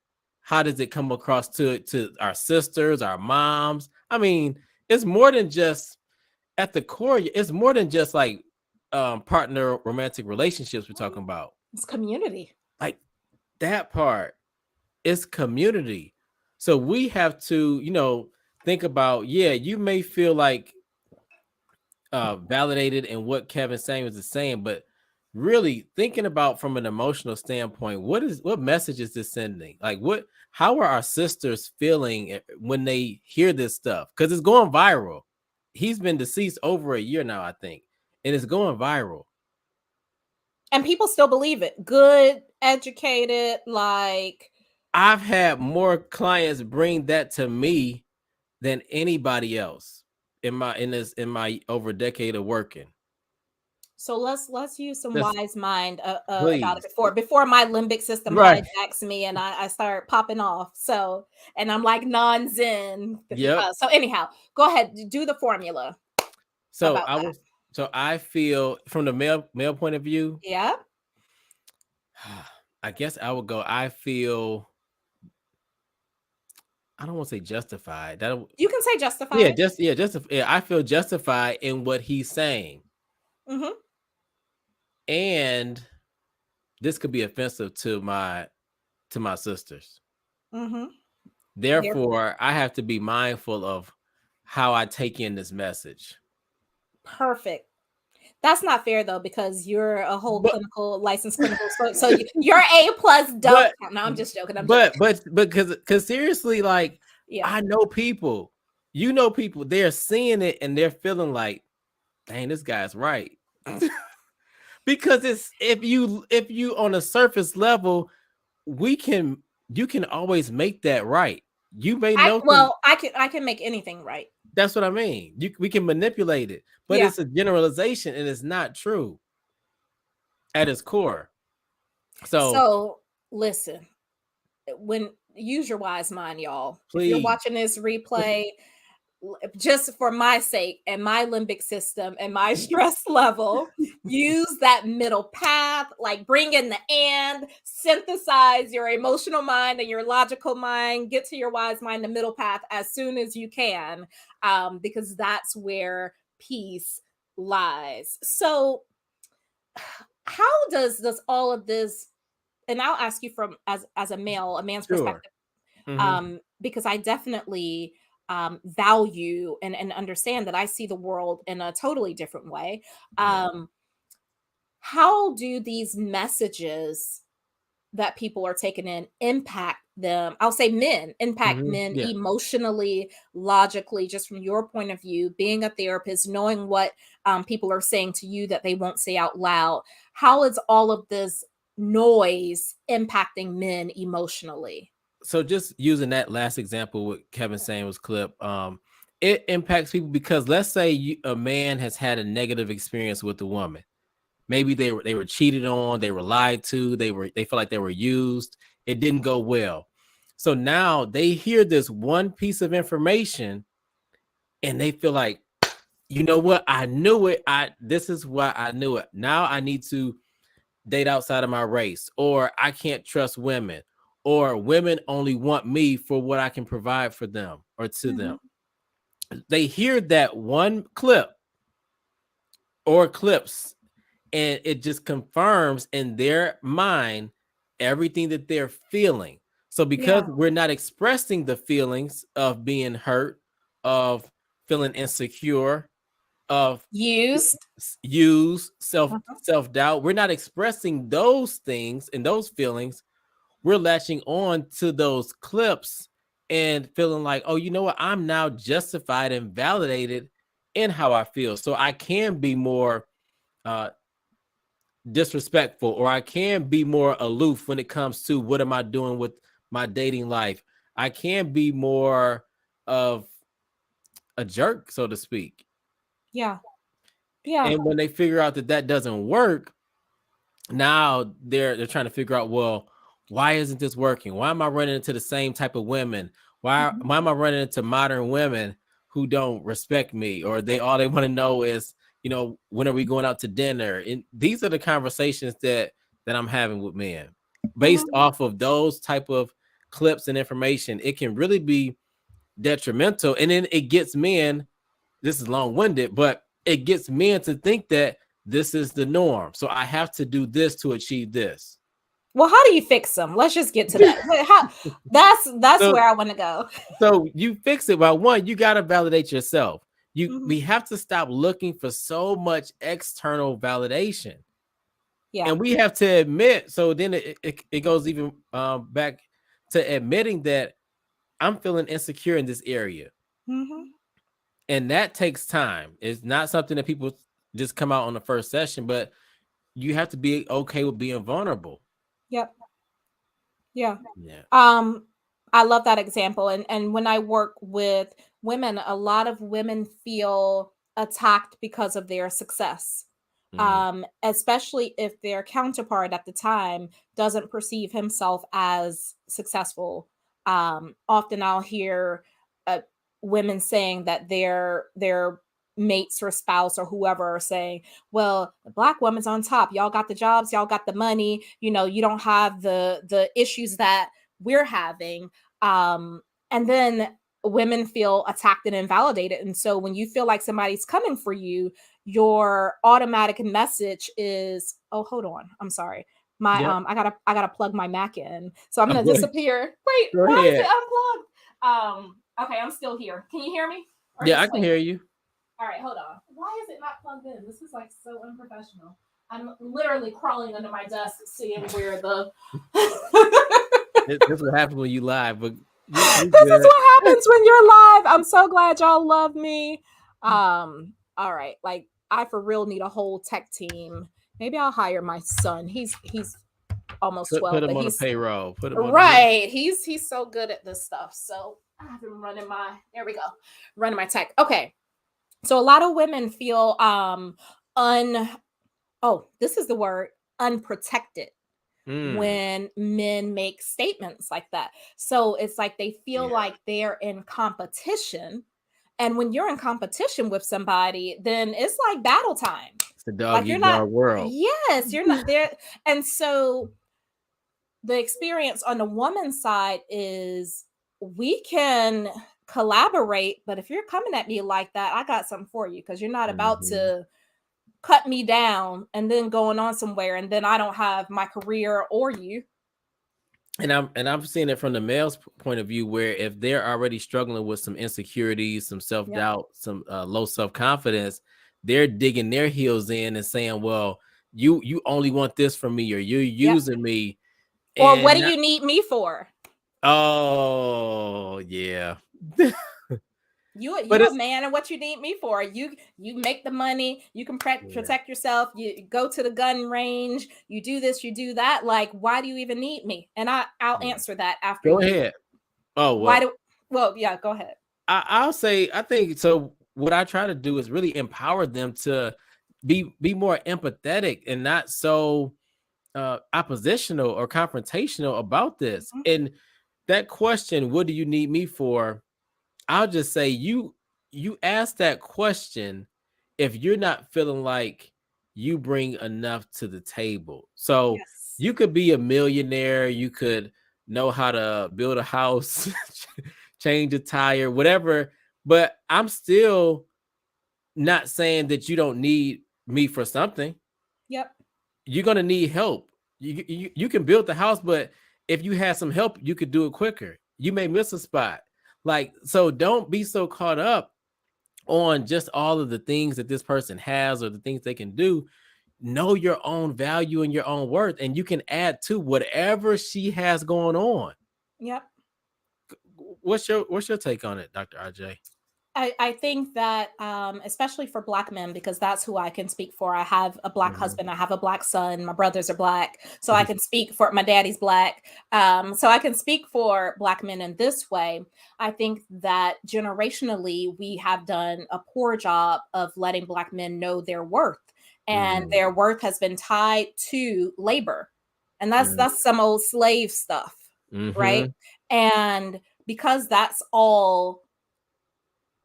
Speaker 1: How does it come across to our sisters, our moms? I mean, it's more than just at the core. It's more than just like partner romantic relationships we're talking about.
Speaker 2: It's community.
Speaker 1: Like that part is community. So we have to, think about, yeah, you may feel like validated in what Kevin Samuels is saying, but really thinking about from an emotional standpoint, what message is this sending? Like how are our sisters feeling when they hear this stuff? Because it's going viral. He's been deceased over a year now, I think, and it's going viral.
Speaker 2: And people still believe it. Good, educated, like
Speaker 1: I've had more clients bring that to me than anybody else in my over a decade of working.
Speaker 2: so let's use some
Speaker 1: That's
Speaker 2: wise mind about it
Speaker 1: please.
Speaker 2: before my limbic system
Speaker 1: Right.
Speaker 2: hijacks me and I start popping off. So and I'm like non-zen.
Speaker 1: Yep.
Speaker 2: So anyhow, go ahead, do the formula
Speaker 1: So
Speaker 2: about
Speaker 1: I
Speaker 2: that.
Speaker 1: was so I feel from the male point of view,
Speaker 2: Yeah,
Speaker 1: I guess I would go, I feel, I don't want to say justified.
Speaker 2: you can say
Speaker 1: Yeah,
Speaker 2: justified.
Speaker 1: I feel justified in what he's saying.
Speaker 2: Mm-hmm.
Speaker 1: And this could be offensive to my sisters.
Speaker 2: Mm-hmm. Therefore,
Speaker 1: Therefore, I have to be mindful of how I take in this message.
Speaker 2: perfect. That's not fair though, because you're a whole
Speaker 1: But
Speaker 2: clinical licensed clinical. So you're A plus don't
Speaker 1: but
Speaker 2: count. No, I'm just joking. I'm joking.
Speaker 1: but because seriously, like
Speaker 2: Yeah.
Speaker 1: I know people, people, they're seeing it and they're feeling like, dang, this guy's right. Because it's if you on a surface level, we can you can always make that right. You may know some.
Speaker 2: I can make anything right.
Speaker 1: That's what I mean. We can manipulate it, but
Speaker 2: Yeah.
Speaker 1: it's a generalization and it's not true at its core. So
Speaker 2: So listen, when use your wise mind, y'all. If you're
Speaker 1: please,
Speaker 2: watching this replay, just for my sake and my limbic system and my stress level, use that middle path, like bring in the and, synthesize your emotional mind and your logical mind, get to your wise mind, the middle path as soon as you can, because that's where peace lies. So, how does all of this, and I'll ask you from as a male, a man's
Speaker 1: sure.
Speaker 2: perspective,
Speaker 1: Hmm.
Speaker 2: because I definitely value and understand that I see the world in a totally different way.
Speaker 1: Yeah.
Speaker 2: Um, how do these messages that people are taking in impact them? I'll say men, impact men
Speaker 1: Yeah.
Speaker 2: emotionally, logically, just from your point of view, being a therapist, knowing what people are saying to you that they won't say out loud. How is all of this noise impacting men emotionally?
Speaker 1: So just using that last example with Kevin Samuels clip, it impacts people because let's say a man has had a negative experience with a woman. Maybe they were cheated on, they were lied to, they felt like they were used. It didn't go well. So now they hear this one piece of information and they feel like, you know what? I knew it. This is why I knew it. Now I need to date outside of my race, or I can't trust women, or women only want me for what I can provide for them or to them.
Speaker 2: Mhm.
Speaker 1: They hear that one clip or clips, and it just confirms in their mind everything that they're feeling. So because
Speaker 2: Yeah.
Speaker 1: we're not expressing the feelings of being hurt, of feeling insecure, of
Speaker 2: Used.
Speaker 1: use self
Speaker 2: Uh-huh.
Speaker 1: self-doubt, we're not expressing those things and those feelings. We're latching on to those clips and feeling like, oh, you know what, I'm now justified and validated in how I feel, so I can be more uh disrespectful, or I can be more aloof when it comes to what am I doing with my dating life. I can be more of a jerk, so to speak.
Speaker 2: Yeah. Yeah.
Speaker 1: And when they figure out that that doesn't work, now they're trying to figure out, well, why isn't this working? Why am I running into the same type of women? why
Speaker 2: Mhm.
Speaker 1: why am I running into modern women who don't respect me, or they all they want to know is, when are we going out to dinner? And these are the conversations that that I'm having with men. Based
Speaker 2: Mhm.
Speaker 1: off of those type of clips and information, it can really be detrimental. And then it gets men, this is long-winded, but it gets men to think that this is the norm. So I have to do this to achieve this.
Speaker 2: Well, how do you fix them? Let's just get to that. How, that's
Speaker 1: so
Speaker 2: where I want to go.
Speaker 1: so you fix it by one, you gotta validate yourself. We
Speaker 2: Mhm.
Speaker 1: have to stop looking for so much external validation.
Speaker 2: Yeah.
Speaker 1: And we have to admit, so then it goes even back to admitting that I'm feeling insecure in this area.
Speaker 2: Mhm.
Speaker 1: And that takes time. It's not something that people just come out on the first session, but you have to be okay with being vulnerable.
Speaker 2: Yep. Yeah.
Speaker 1: Yeah.
Speaker 2: Um, I love that example. And when I work with women, a lot of women feel attacked because of their success.
Speaker 1: Mhm.
Speaker 2: Especially if their counterpart at the time doesn't perceive himself as successful. Often I'll hear uh, women saying that their mates or spouse or whoever are saying, well, the black woman's on top, y'all got the jobs, y'all got the money, you know, you don't have the issues that we're having. And then women feel attacked and invalidated, and so when you feel like somebody's coming for you, your automatic message is, oh, hold on, I'm sorry, my
Speaker 1: Yep.
Speaker 2: I gotta plug my Mac in, so I'm
Speaker 1: Oh,
Speaker 2: gonna disappear. Wait,
Speaker 1: go
Speaker 2: why is
Speaker 1: ahead.
Speaker 2: it unplugged? Okay, I'm still here. Can you hear me, or
Speaker 1: Yeah, I
Speaker 2: just
Speaker 1: can
Speaker 2: wait?
Speaker 1: hear you.
Speaker 2: All right, hold on. Why is it not plugged in? This is like so unprofessional. I'm literally crawling under my desk, seeing where the.
Speaker 1: This what happens when you live, but you
Speaker 2: This is
Speaker 1: good.
Speaker 2: what happens when you're live. I'm so glad y'all love me. All right, like I for real need a whole tech team. Maybe I'll hire my son. He's almost
Speaker 1: Put
Speaker 2: 12, but
Speaker 1: him on a
Speaker 2: he's
Speaker 1: payroll. Put him on the
Speaker 2: right. He's so good at this stuff. So I have him running my, there we go, running my tech. Okay. So a lot of women feel un oh, this is the word, unprotected
Speaker 1: mm,
Speaker 2: when men make statements like that. So it's like they feel
Speaker 1: yeah.
Speaker 2: like they're in competition. And when you're in competition with somebody, then it's like battle time.
Speaker 1: It's the dog
Speaker 2: Like you're
Speaker 1: eat
Speaker 2: not,
Speaker 1: dog world.
Speaker 2: yes, you're not there. And so the experience on the woman's side is we can collaborate, but if you're coming at me like that, I got something for you because you're not about
Speaker 1: Mhm.
Speaker 2: to cut me down and then going on somewhere and then I don't have my career or you.
Speaker 1: And I'm seeing it from the male's point of view, where if they're already struggling with some insecurities, some self
Speaker 2: Yep.
Speaker 1: doubt, some low self confidence, they're digging their heels in and saying, "Well, you only want this from me, or you're
Speaker 2: Yep.
Speaker 1: using me."
Speaker 2: Or what
Speaker 1: And
Speaker 2: do you need me for?
Speaker 1: oh yeah, but
Speaker 2: You a
Speaker 1: it's
Speaker 2: man, and what you need me for? You make the money, you can
Speaker 1: yeah.
Speaker 2: protect yourself, you go to the gun range, you do this, you do that. Like, why do you even need me? And I'll
Speaker 1: Yeah.
Speaker 2: answer that after
Speaker 1: Go
Speaker 2: you.
Speaker 1: ahead. Oh
Speaker 2: Why
Speaker 1: well,
Speaker 2: do well, yeah, go ahead.
Speaker 1: I'll say I think so. What I try to do is really empower them to be more empathetic and not so oppositional or confrontational about this.
Speaker 2: Mhm.
Speaker 1: And that question, what do you need me for? I'll just say you ask that question if you're not feeling like you bring enough to the table. So
Speaker 2: Yes.
Speaker 1: you could be a millionaire, you could know how to build a house, change a tire, whatever, but I'm still not saying that you don't need me for something.
Speaker 2: Yep.
Speaker 1: You're gonna need help. You can build the house, but if you had some help, you could do it quicker. You may miss a spot. Like, so don't be so caught up on just all of the things that this person has or the things they can do. Know your own value and your own worth, and you can add to whatever she has going on.
Speaker 2: Yep.
Speaker 1: What's your take on it, Dr. RJ?
Speaker 2: I think that especially for black men, because that's who I can speak for. I have a black
Speaker 1: Mhm.
Speaker 2: husband, I have a black son, my brothers are black, so I can speak for, my daddy's black, so I can speak for black men in this way. I think that generationally we have done a poor job of letting black men know their worth, and
Speaker 1: Mhm.
Speaker 2: their worth has been tied to labor, and
Speaker 1: Mhm.
Speaker 2: that's some old slave stuff, right?
Speaker 1: Mhm.
Speaker 2: And because that's all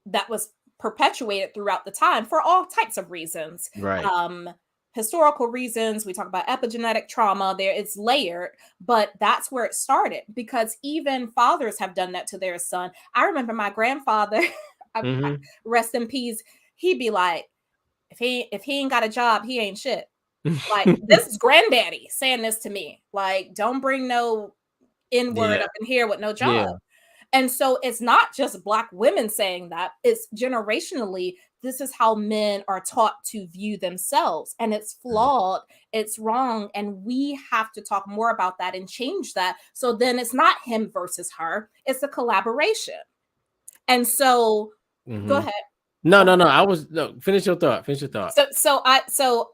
Speaker 2: that was perpetuated throughout the time for all types of reasons.
Speaker 1: Right.
Speaker 2: Um, historical reasons, we talk about epigenetic trauma, there it's layered, but that's where it started, because even fathers have done that to their son. I remember my grandfather,
Speaker 1: Mm-hmm.
Speaker 2: rest in peace, he'd be like, if he ain't got a job, he ain't shit. Like, this is granddaddy saying this to me. Like, don't bring no N word
Speaker 1: Yeah.
Speaker 2: up in here with no job.
Speaker 1: Yeah.
Speaker 2: And so it's not just Black women saying that, it's generationally, this is how men are taught to view themselves. And it's
Speaker 1: Mm.
Speaker 2: flawed, it's wrong. And we have to talk more about that and change that. So then it's not him versus her, it's a collaboration. And so go
Speaker 1: Mm-hmm.
Speaker 2: ahead.
Speaker 1: No,
Speaker 2: Go
Speaker 1: no,
Speaker 2: ahead.
Speaker 1: no. I was no. Finish your thought. Finish your thought.
Speaker 2: So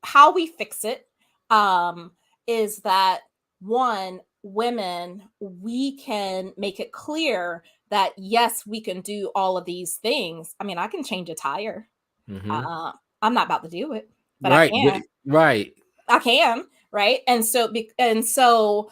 Speaker 2: how we fix it um is that, one, women, we can make it clear that yes, we can do all of these things. I mean, I can change a tire.
Speaker 1: Mm-hmm.
Speaker 2: uh I'm not about to do it, but I
Speaker 1: Right.
Speaker 2: can.
Speaker 1: Right.
Speaker 2: I can, right? And so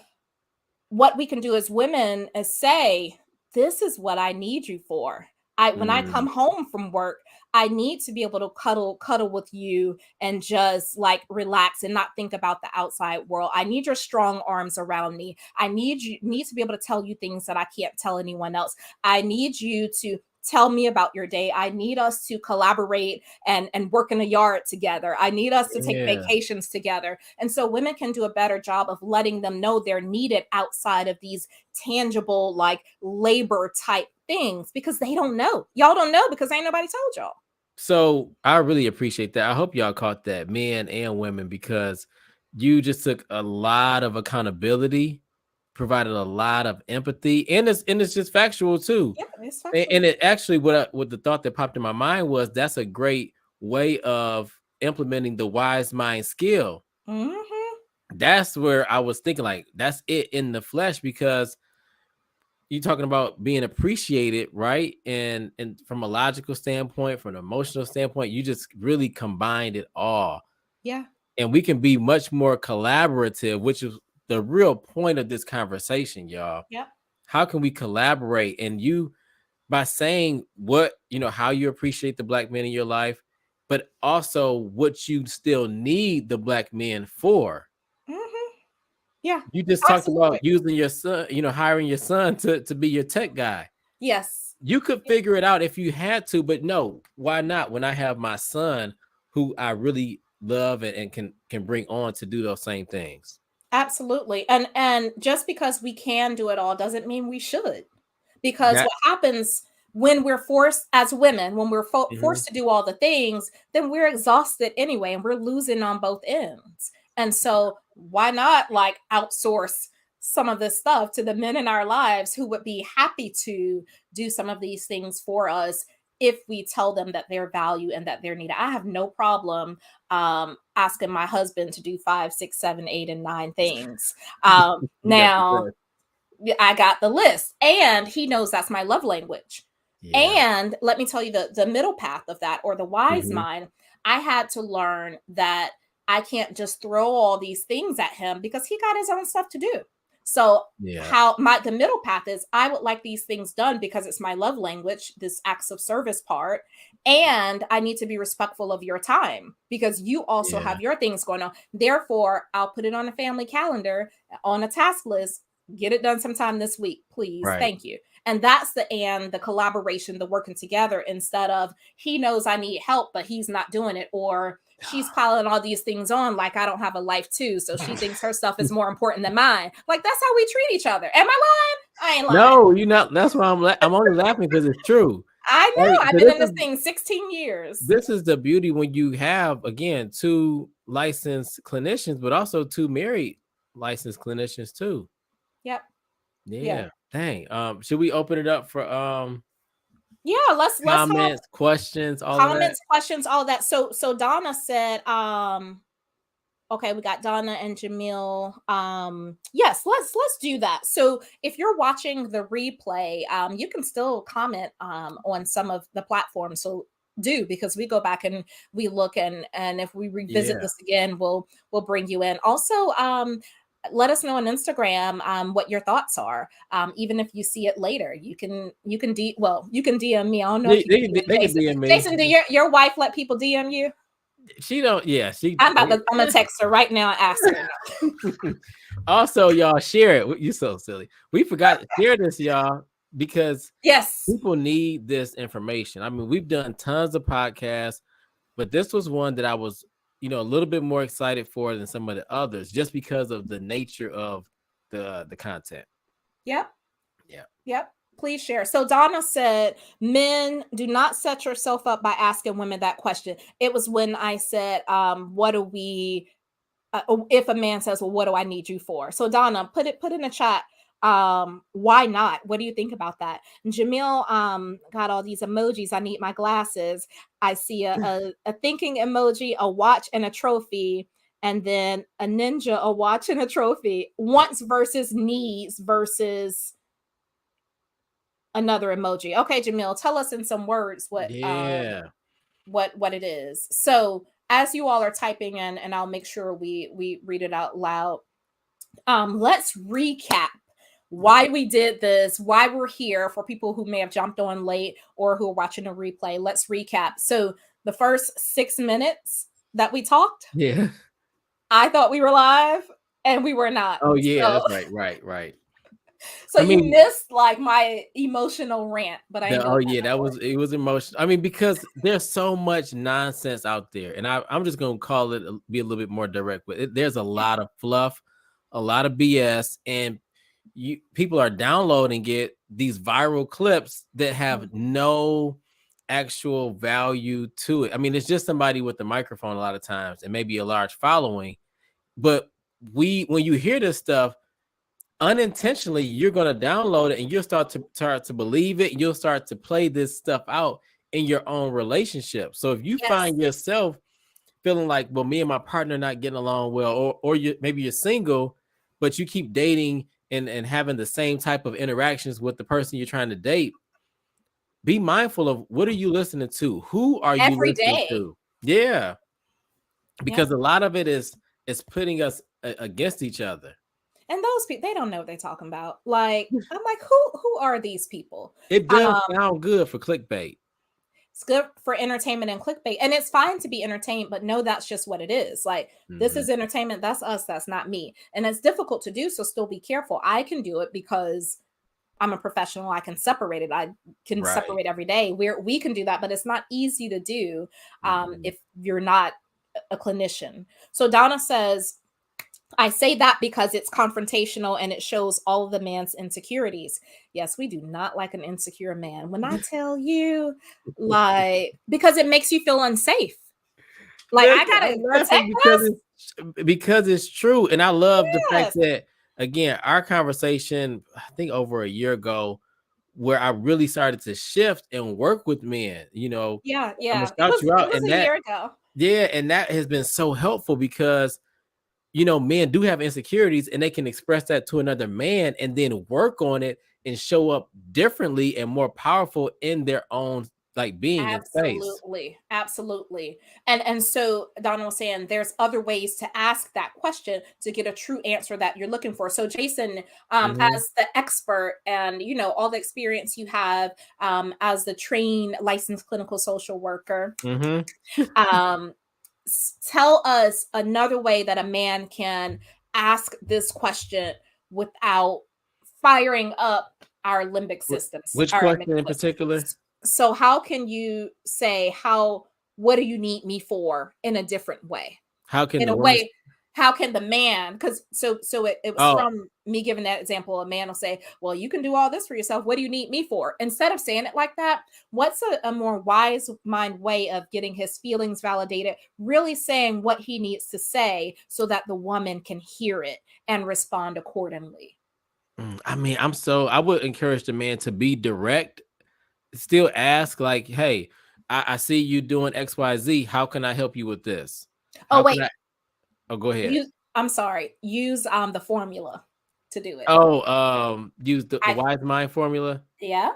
Speaker 2: what we can do as women is say, this is what I need you for. When I
Speaker 1: Mm.
Speaker 2: come home from work, I need to be able to cuddle with you and just like relax and not think about the outside world. I need your strong arms around me. I need to be able to tell you things that I can't tell anyone else. I need you to tell me about your day. I need us to collaborate and work in the yard together. I need us to take
Speaker 1: Yeah.
Speaker 2: vacations together. And so women can do a better job of letting them know they're needed outside of these tangible, like labor type things, because they don't know. Y'all don't know because ain't nobody told y'all.
Speaker 1: So I really appreciate that. I hope y'all caught that, men and women, because you just took a lot of accountability, provided a lot of empathy, and it's just factual too.
Speaker 2: Yeah, it's factual.
Speaker 1: And it actually, what the thought that popped in my mind was, that's a great way of implementing the wise mind skill.
Speaker 2: Hmm.
Speaker 1: That's where I was thinking, like, that's it in the flesh, because you talking about being appreciated, right? And from a logical standpoint, from an emotional standpoint, you just really combined it all.
Speaker 2: Yeah.
Speaker 1: And we can be much more collaborative, which is the real point of this conversation, y'all.
Speaker 2: Yep.
Speaker 1: How can we collaborate? And you, by saying what, how you appreciate the Black men in your life, but also what you still need the Black men for.
Speaker 2: Hmm. Yeah.
Speaker 1: You just talked about
Speaker 2: Absolutely.
Speaker 1: using your son, hiring your son to be your tech guy.
Speaker 2: Yes.
Speaker 1: You could figure it out if you had to, but no, why not? When I have my son, who I really love and can bring on to do those same things.
Speaker 2: Absolutely. And just because we can do it all doesn't mean we should. Because
Speaker 1: That
Speaker 2: what happens when we're forced as women, when we're
Speaker 1: Mhm.
Speaker 2: forced to do all the things, then we're exhausted anyway and we're losing on both ends. And so why not like outsource some of this stuff to the men in our lives who would be happy to do some of these things for us if we tell them that they're valued and that they're needed. I have no problem asking my husband to do 5, 6, 7, 8, and 9 things.
Speaker 1: You got the
Speaker 2: Now
Speaker 1: best.
Speaker 2: I got the list, and he knows that's my love language.
Speaker 1: Yeah.
Speaker 2: And let me tell you, the middle path of that, or the wise
Speaker 1: Mhm.
Speaker 2: mind, I had to learn that I can't just throw all these things at him because he got his own stuff to do. So
Speaker 1: Yeah.
Speaker 2: how my the middle path is, I would like these things done because it's my love language, this acts of service part, and I need to be respectful of your time because you also
Speaker 1: Yeah.
Speaker 2: have your things going on. Therefore, I'll put it on a family calendar, on a task list. Get it done sometime this week, please.
Speaker 1: Right.
Speaker 2: Thank you. And that's the collaboration, the working together, instead of he knows I need help, but he's not doing it, or she's piling all these things on like I don't have a life too. So she thinks her stuff is more important than mine. Like, that's how we treat each other. Am I lying? I ain't lying.
Speaker 1: No, you not. That's why I'm only laughing because it's true.
Speaker 2: I
Speaker 1: Right.
Speaker 2: know. I've
Speaker 1: So
Speaker 2: been in this thing 16 years.
Speaker 1: this is the beauty when you have, again, two licensed clinicians, but also two married licensed clinicians too.
Speaker 2: Yep. Yeah.
Speaker 1: Yeah. Dang. Should we open it up for
Speaker 2: Yeah. Let's have
Speaker 1: comments, questions, all of that?
Speaker 2: comments, questions, all of that. So Donna said, okay, we got Donna and Jamil. Yes, let's do that. So if you're watching the replay, you can still comment on some of the platforms. So do, because we go back and we look, and if we revisit
Speaker 1: Yeah.
Speaker 2: this again, we'll bring you in. Also, let us know on Instagram what your thoughts are. Even if you see it later, you can DM me. I don't know if you can DM
Speaker 1: They can
Speaker 2: Jason.
Speaker 1: DM me.
Speaker 2: Jason, do your wife let people DM you?
Speaker 1: She don't. Yeah, she.
Speaker 2: I'm gonna text her right now and ask her.
Speaker 1: Also, y'all share it. You so silly. We forgot to share this, y'all, because
Speaker 2: Yes.
Speaker 1: people need this information. I mean, we've done tons of podcasts, but this was one that I was, a little bit more excited for than some of the others, just because of the nature of the content.
Speaker 2: Yep.
Speaker 1: Yeah.
Speaker 2: Yep. Please share. So Donna said, men, do not set yourself up by asking women that question. It was when I said, what do we if a man says, well, what do I need you for? So Donna, put in the chat. Why not? What do you think about that? And Jamil got all these emojis. I need my glasses. I see a thinking emoji, a watch, and a trophy, and then a ninja, a watch, and a trophy. Wants versus needs versus another emoji. Okay, Jamil, tell us in some words
Speaker 1: Yeah.
Speaker 2: what it is. So as you all are typing in, and I'll make sure we read it out loud. Let's recap why we did this, why we're here for people who may have jumped on late or who are watching a replay. Let's recap. So the first 6 minutes that we talked,
Speaker 1: Yeah.
Speaker 2: I thought we were live and we were not.
Speaker 1: Oh yeah,
Speaker 2: So
Speaker 1: that's right. Right. Right.
Speaker 2: so
Speaker 1: I
Speaker 2: you
Speaker 1: mean,
Speaker 2: missed like my emotional rant, but I ain't
Speaker 1: oh
Speaker 2: doing that
Speaker 1: yeah,
Speaker 2: no
Speaker 1: that
Speaker 2: more.
Speaker 1: was it was emotional. I mean, because there's so much nonsense out there, and I'm just gonna call it be a little bit more direct. But there's a
Speaker 2: Yeah.
Speaker 1: lot of fluff, a lot of BS, and people are downloading it, these viral clips that have
Speaker 2: Mhm.
Speaker 1: no actual value to it. I mean, it's just somebody with a microphone a lot of times, and maybe a large following. But when you hear this stuff unintentionally, you're going to download it and you'll start to believe it. You'll start to play this stuff out in your own relationship. So if you
Speaker 2: Yes.
Speaker 1: find yourself feeling like, well, me and my partner not getting along well, or maybe you're single, but you keep dating and having the same type of interactions with the person you're trying to date, be mindful of what are you listening to? Who are you
Speaker 2: Every
Speaker 1: listening
Speaker 2: day.
Speaker 1: to? Yeah,
Speaker 2: Yep.
Speaker 1: because a lot of it is putting us against each other.
Speaker 2: And those people, they don't know what they're talking about. Like, I'm like, who are these people?
Speaker 1: It does
Speaker 2: Um,
Speaker 1: sound good for clickbait.
Speaker 2: it's good for entertainment and clickbait. And it's fine to be entertained, but no, that's just what it is. Like, this
Speaker 1: Mhm.
Speaker 2: is entertainment, that's us, that's not me. And it's difficult to do, so still be careful. I can do it because I'm a professional. I can separate it. I can
Speaker 1: Right.
Speaker 2: separate every day. We can do that, but it's not easy to do
Speaker 1: Mhm.
Speaker 2: if you're not a clinician. So Donna says, I say that because it's confrontational and it shows all of the man's insecurities. Yes, we do not like an insecure man. When I tell you, like, because it makes you feel unsafe. Like, I
Speaker 1: Listen,
Speaker 2: gotta
Speaker 1: I'm
Speaker 2: protect
Speaker 1: laughing because
Speaker 2: us.
Speaker 1: it's true, and I love the fact
Speaker 2: Yes.
Speaker 1: that again our conversation, I think over a year ago, where I really started to shift and work with men.
Speaker 2: Yeah,
Speaker 1: I'm gonna
Speaker 2: yeah. It
Speaker 1: shout
Speaker 2: was
Speaker 1: you
Speaker 2: it
Speaker 1: out,
Speaker 2: was
Speaker 1: and
Speaker 2: a
Speaker 1: that
Speaker 2: year ago.
Speaker 1: yeah, and that has been so helpful because men do have insecurities, and they can express that to another man, and then work on it and show up differently and more powerful in their own like being in space.
Speaker 2: Absolutely. Absolutely. And so Donna was saying there's other ways to ask that question to get a true answer that you're looking for. So Jason,
Speaker 1: Hmm.
Speaker 2: as the expert and all the experience you have as the trained licensed clinical social worker,
Speaker 1: Hmm.
Speaker 2: um, tell us another way that a man can ask this question without firing up our limbic systems,
Speaker 1: Which
Speaker 2: our
Speaker 1: question in
Speaker 2: amygdalas.
Speaker 1: particular?
Speaker 2: So how can you say what do you need me for in a different way?
Speaker 1: How can
Speaker 2: In
Speaker 1: the
Speaker 2: a
Speaker 1: woman?
Speaker 2: way, how can the man, because it was
Speaker 1: Oh,
Speaker 2: from me giving that example. A man will say, well, you can do all this for yourself, what do you need me for? Instead of saying it like that, what's a more wise mind way of getting his feelings validated, really saying what he needs to say so that the woman can hear it and respond accordingly?
Speaker 1: I mean, I would encourage the man to be direct, still ask, like, hey, I see you doing XYZ. How can I help you with this?
Speaker 2: Oh
Speaker 1: How can
Speaker 2: wait,
Speaker 1: I? Oh, go ahead.
Speaker 2: use I'm sorry, use the formula to do it.
Speaker 1: Oh, use the
Speaker 2: I
Speaker 1: wise mind formula.
Speaker 2: Yeah.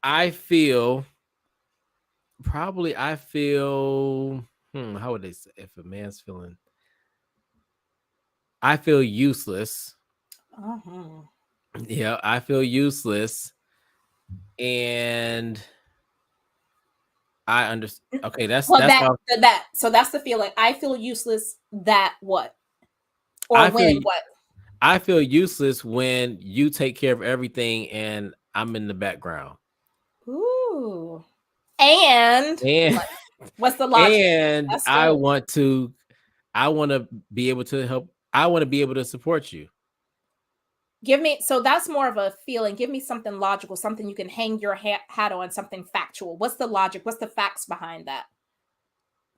Speaker 1: I feel I feel, how would they say if a man's feeling, I feel useless.
Speaker 2: Uh-huh.
Speaker 1: Yeah, I feel useless. And I understand. Okay,
Speaker 2: Well,
Speaker 1: that's how
Speaker 2: so that's the feeling. I feel useless. That what? Or
Speaker 1: I feel.
Speaker 2: when what?
Speaker 1: I feel useless when you take care of everything and I'm in the background.
Speaker 2: Ooh. And
Speaker 1: And
Speaker 2: what? What's the logic?
Speaker 1: and
Speaker 2: That's good.
Speaker 1: I want to be able to help. I want to be able to support you.
Speaker 2: Give me, so that's more of a feeling. Give me something logical, something you can hang your hat on, something factual. What's the logic? What's the facts behind that?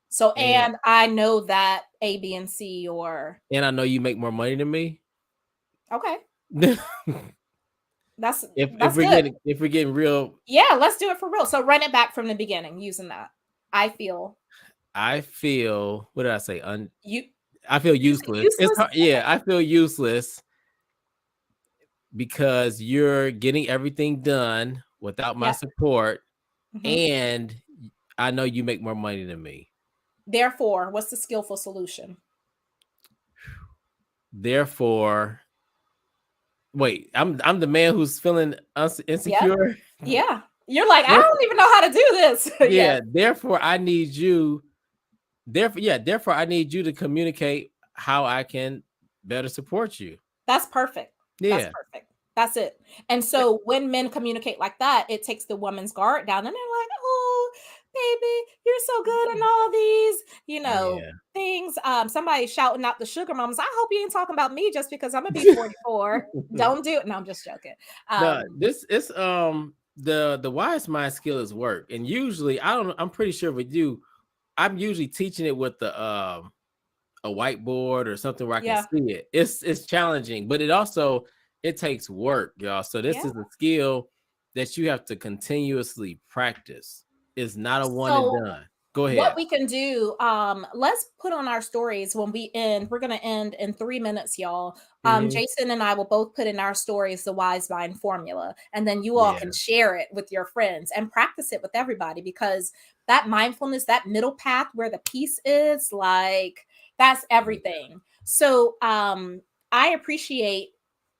Speaker 2: So,
Speaker 1: And
Speaker 2: and I know that A, B, and C, or
Speaker 1: I know you make more money than me.
Speaker 2: okay,
Speaker 1: if
Speaker 2: that's
Speaker 1: if
Speaker 2: that's good.
Speaker 1: we're getting real,
Speaker 2: Yeah, let's do it for real. So run it back from the beginning using that. I feel
Speaker 1: I feel, what did I say?
Speaker 2: you
Speaker 1: I feel
Speaker 2: you said
Speaker 1: useless. It's
Speaker 2: useless.
Speaker 1: hard, yeah, I feel useless because you're getting everything done without my
Speaker 2: Yeah.
Speaker 1: support,
Speaker 2: Mhm.
Speaker 1: and I know you make more money than me.
Speaker 2: Therefore, what's the skillful solution?
Speaker 1: Therefore, wait, I'm the man who's feeling
Speaker 2: Yep.
Speaker 1: insecure.
Speaker 2: Yeah. You're like, I
Speaker 1: Therefore,
Speaker 2: don't even know how to do this. Yes.
Speaker 1: yeah, therefore I need you. Therefore I need you to communicate how I can better support you.
Speaker 2: That's perfect. That's
Speaker 1: Yeah.
Speaker 2: perfect. That's it. And so when men communicate like that, it takes the woman's guard down and they're like, "Oh, baby, you're so good in all these,
Speaker 1: Yeah.
Speaker 2: things." Somebody shouting out the sugar mamas. I hope you ain't talking about me just because I'm gonna be 44. Don't do it. No, I'm just joking.
Speaker 1: No,
Speaker 2: Um,
Speaker 1: this is the wise mind skill is work. And usually I don't know, I'm pretty sure with you, I'm usually teaching it with the a whiteboard or something where I can
Speaker 2: yeah,
Speaker 1: see it. It's challenging, but it also it takes work, y'all. So this
Speaker 2: yeah.
Speaker 1: is a skill that you have to continuously practice. It's not a one and
Speaker 2: So
Speaker 1: done. Go
Speaker 2: what
Speaker 1: ahead.
Speaker 2: we can do, let's put on our stories when we end. We're gonna end in 3 minutes, y'all.
Speaker 1: Mhm.
Speaker 2: Jason and I will both put in our stories the wise mind formula, and then you all can
Speaker 1: Yeah.
Speaker 2: share it with your friends and practice it with everybody because that mindfulness, that middle path where the peace is, like that's everything. So I appreciate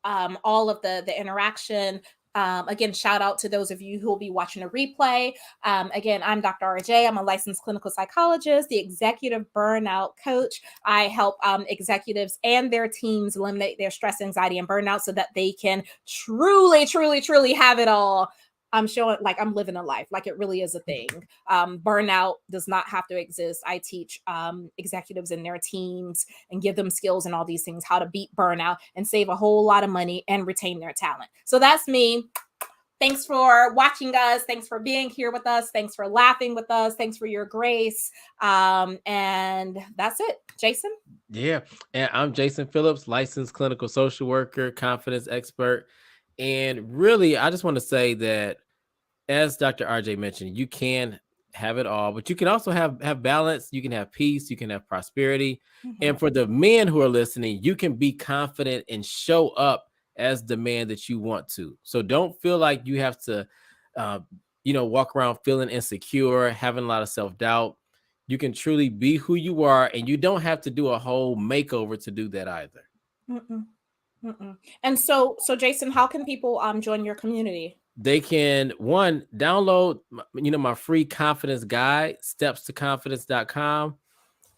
Speaker 2: all of the interaction. Again, shout out to those of you who will be watching a replay. Again, I'm Dr. RJ. I'm a licensed clinical psychologist, the executive burnout coach. I help executives and their teams eliminate their stress, anxiety, and burnout so that they can truly, truly, truly have it all. I'm showing like I'm living a life, like it really is a thing. Burnout does not have to exist. I teach executives and their teams and give them skills and all these things, how to beat burnout and save a whole lot of money and retain their talent. So that's me. Thanks for watching us. Thanks for being here with us. Thanks for laughing with us. Thanks for your grace. And that's it. Jason?
Speaker 1: Yeah. And I'm Jason Phillips, licensed clinical social worker, confidence expert. And really, I just want to say that as Dr. RJ mentioned, you can have it all, but you can also have balance, you can have peace, you can have prosperity.
Speaker 2: Mhm.
Speaker 1: And for the men who are listening, you can be confident and show up as the man that you want to. So don't feel like you have to uh, walk around feeling insecure, having a lot of self-doubt. You can truly be who you are, and you don't have to do a whole makeover to do that either.
Speaker 2: Mm-mm, mm-mm. And so Jason, how can people join your community?
Speaker 1: They can download my free confidence guide, steps to confidence.com.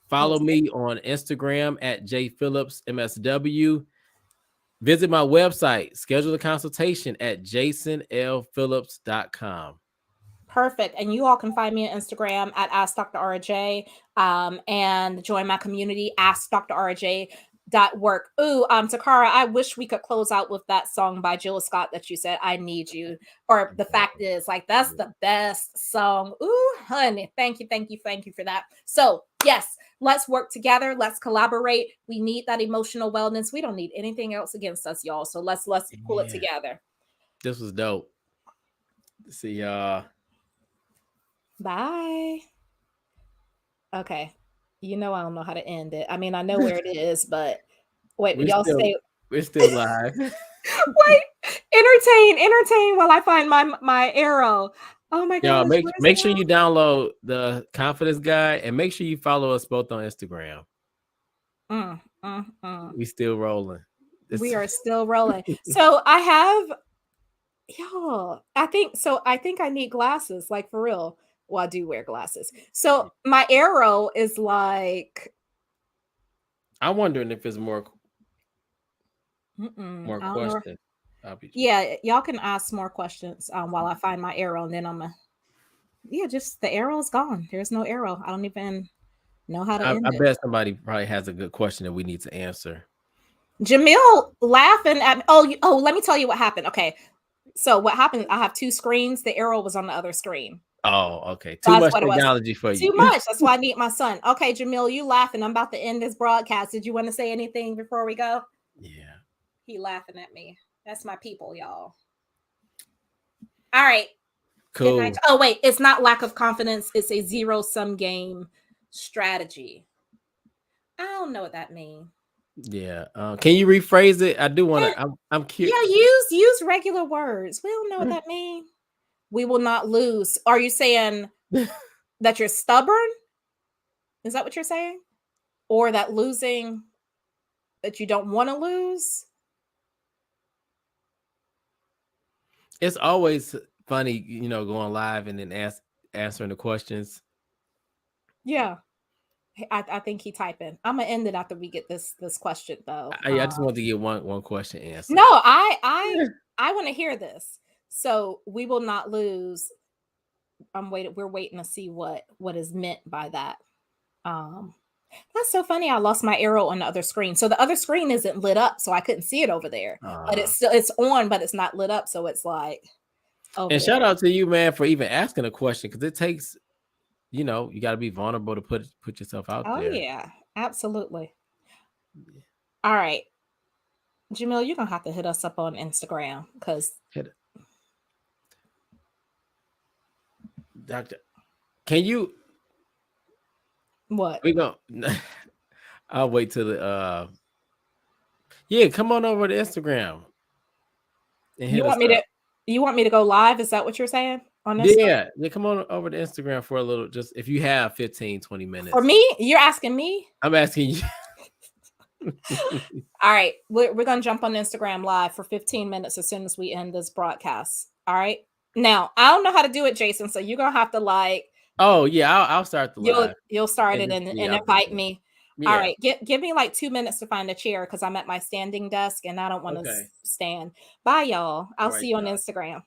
Speaker 1: Follow
Speaker 2: Okay.
Speaker 1: me on Instagram at jphillipsmsw. Visit my website, schedule a consultation at jasonlphillips.com.
Speaker 2: Perfect. And you all can find me on Instagram at Ask Dr. RJ, and join my community, Ask Dr. RJ work. Ooh, Takara, I wish we could close out with that song by Jill Scott that you said, I Need You. Or the fact is, like, that's the best song. Ooh, honey. Thank you, thank you, thank you for that. So, yes, let's work together. Let's collaborate. We need that emotional wellness. We don't need anything else against us, y'all. So let's pull it
Speaker 1: Yeah,
Speaker 2: together.
Speaker 1: this was dope. See y'all.
Speaker 2: Bye. Okay. You know I don't know how to end it. I mean, I know where it is, but wait,
Speaker 1: We're
Speaker 2: y'all
Speaker 1: still
Speaker 2: stay.
Speaker 1: we're still live.
Speaker 2: Wait, entertain while I find my arrow. Oh my
Speaker 1: Y'all
Speaker 2: gosh, where's
Speaker 1: make
Speaker 2: it
Speaker 1: sure
Speaker 2: at?
Speaker 1: you download the confidence guide and make sure you follow us both on Instagram.
Speaker 2: Mm, mm, mm.
Speaker 1: We still rolling.
Speaker 2: We
Speaker 1: It's
Speaker 2: are still rolling. So I have y'all. I think so. I think I need glasses, like for real. Well, I do wear glasses. So my arrow is like,
Speaker 1: I'm wondering if it's more
Speaker 2: I don't know.
Speaker 1: questions. I'll be.
Speaker 2: Yeah, y'all can ask more questions while I find my arrow, and then yeah, just the arrow's gone. There's no arrow. I don't even know how to
Speaker 1: I
Speaker 2: end it.
Speaker 1: bet somebody probably has a good question that we need to answer.
Speaker 2: Jamil laughing at me. Oh, let me tell you what happened. Okay. So what happened? I have two screens. The arrow was on the other screen.
Speaker 1: Oh, okay. Too
Speaker 2: That's
Speaker 1: much
Speaker 2: what it was.
Speaker 1: technology for you.
Speaker 2: Too much. That's why I need my son. Okay, Jamil, you laughing. I'm about to end this broadcast. Did you want to say anything before we go?
Speaker 1: Yeah.
Speaker 2: He laughing at me. That's my people, y'all. All right. Good night.
Speaker 1: Cool.
Speaker 2: Oh, wait. It's not lack of confidence. It's a zero-sum game strategy. I don't know what that means.
Speaker 1: Yeah. Can you rephrase it? I do want
Speaker 2: And
Speaker 1: to. I'm curious.
Speaker 2: yeah, use regular words. We don't know what that means. We will not lose. Are you saying that you're stubborn? Is that what you're saying? Or that losing, that you don't want to lose?
Speaker 1: It's always funny, going live and then answering the questions.
Speaker 2: Yeah. I think he typing. I'm gonna end it after we get this question though.
Speaker 1: I just want to get one question answered.
Speaker 2: No, I want to hear this. So we will not lose. We're waiting to see what is meant by that. Um that's so funny. I lost my arrow on the other screen. So the other screen isn't lit up, so I couldn't see it over there. But it's on, but it's not lit up. So it's like over
Speaker 1: And
Speaker 2: there.
Speaker 1: shout out to you, man, for even asking a question, because it takes, you got to be vulnerable to put yourself out
Speaker 2: Oh
Speaker 1: there.
Speaker 2: yeah, absolutely. All right. Jamil, you're gonna have to hit us up on Instagram because
Speaker 1: Doctor, can you?
Speaker 2: what?
Speaker 1: We go. I'll wait till the. Yeah, come on over to Instagram and hit
Speaker 2: You
Speaker 1: us
Speaker 2: want me
Speaker 1: up.
Speaker 2: to you want me to go live? Is that what you're saying on Instagram?
Speaker 1: Yeah, come on over to Instagram for a little. Just if you have 15-20 minutes.
Speaker 2: For me? You're asking me?
Speaker 1: I'm asking you.
Speaker 2: All right. We're gonna jump on Instagram live for 15 minutes as soon as we end this broadcast. All right. Now I don't know how to do it, Jason. So you're gonna have to
Speaker 1: Oh yeah, I'll start the live.
Speaker 2: you'll start
Speaker 1: And
Speaker 2: it
Speaker 1: just,
Speaker 2: and
Speaker 1: yeah, I'll
Speaker 2: invite me. All
Speaker 1: yeah.
Speaker 2: right. Give me like 2 minutes to find a chair because I'm at my standing desk and I don't want to
Speaker 1: Okay.
Speaker 2: stand. Bye, y'all. I'll
Speaker 1: All
Speaker 2: see
Speaker 1: right,
Speaker 2: you on
Speaker 1: y'all.
Speaker 2: Instagram.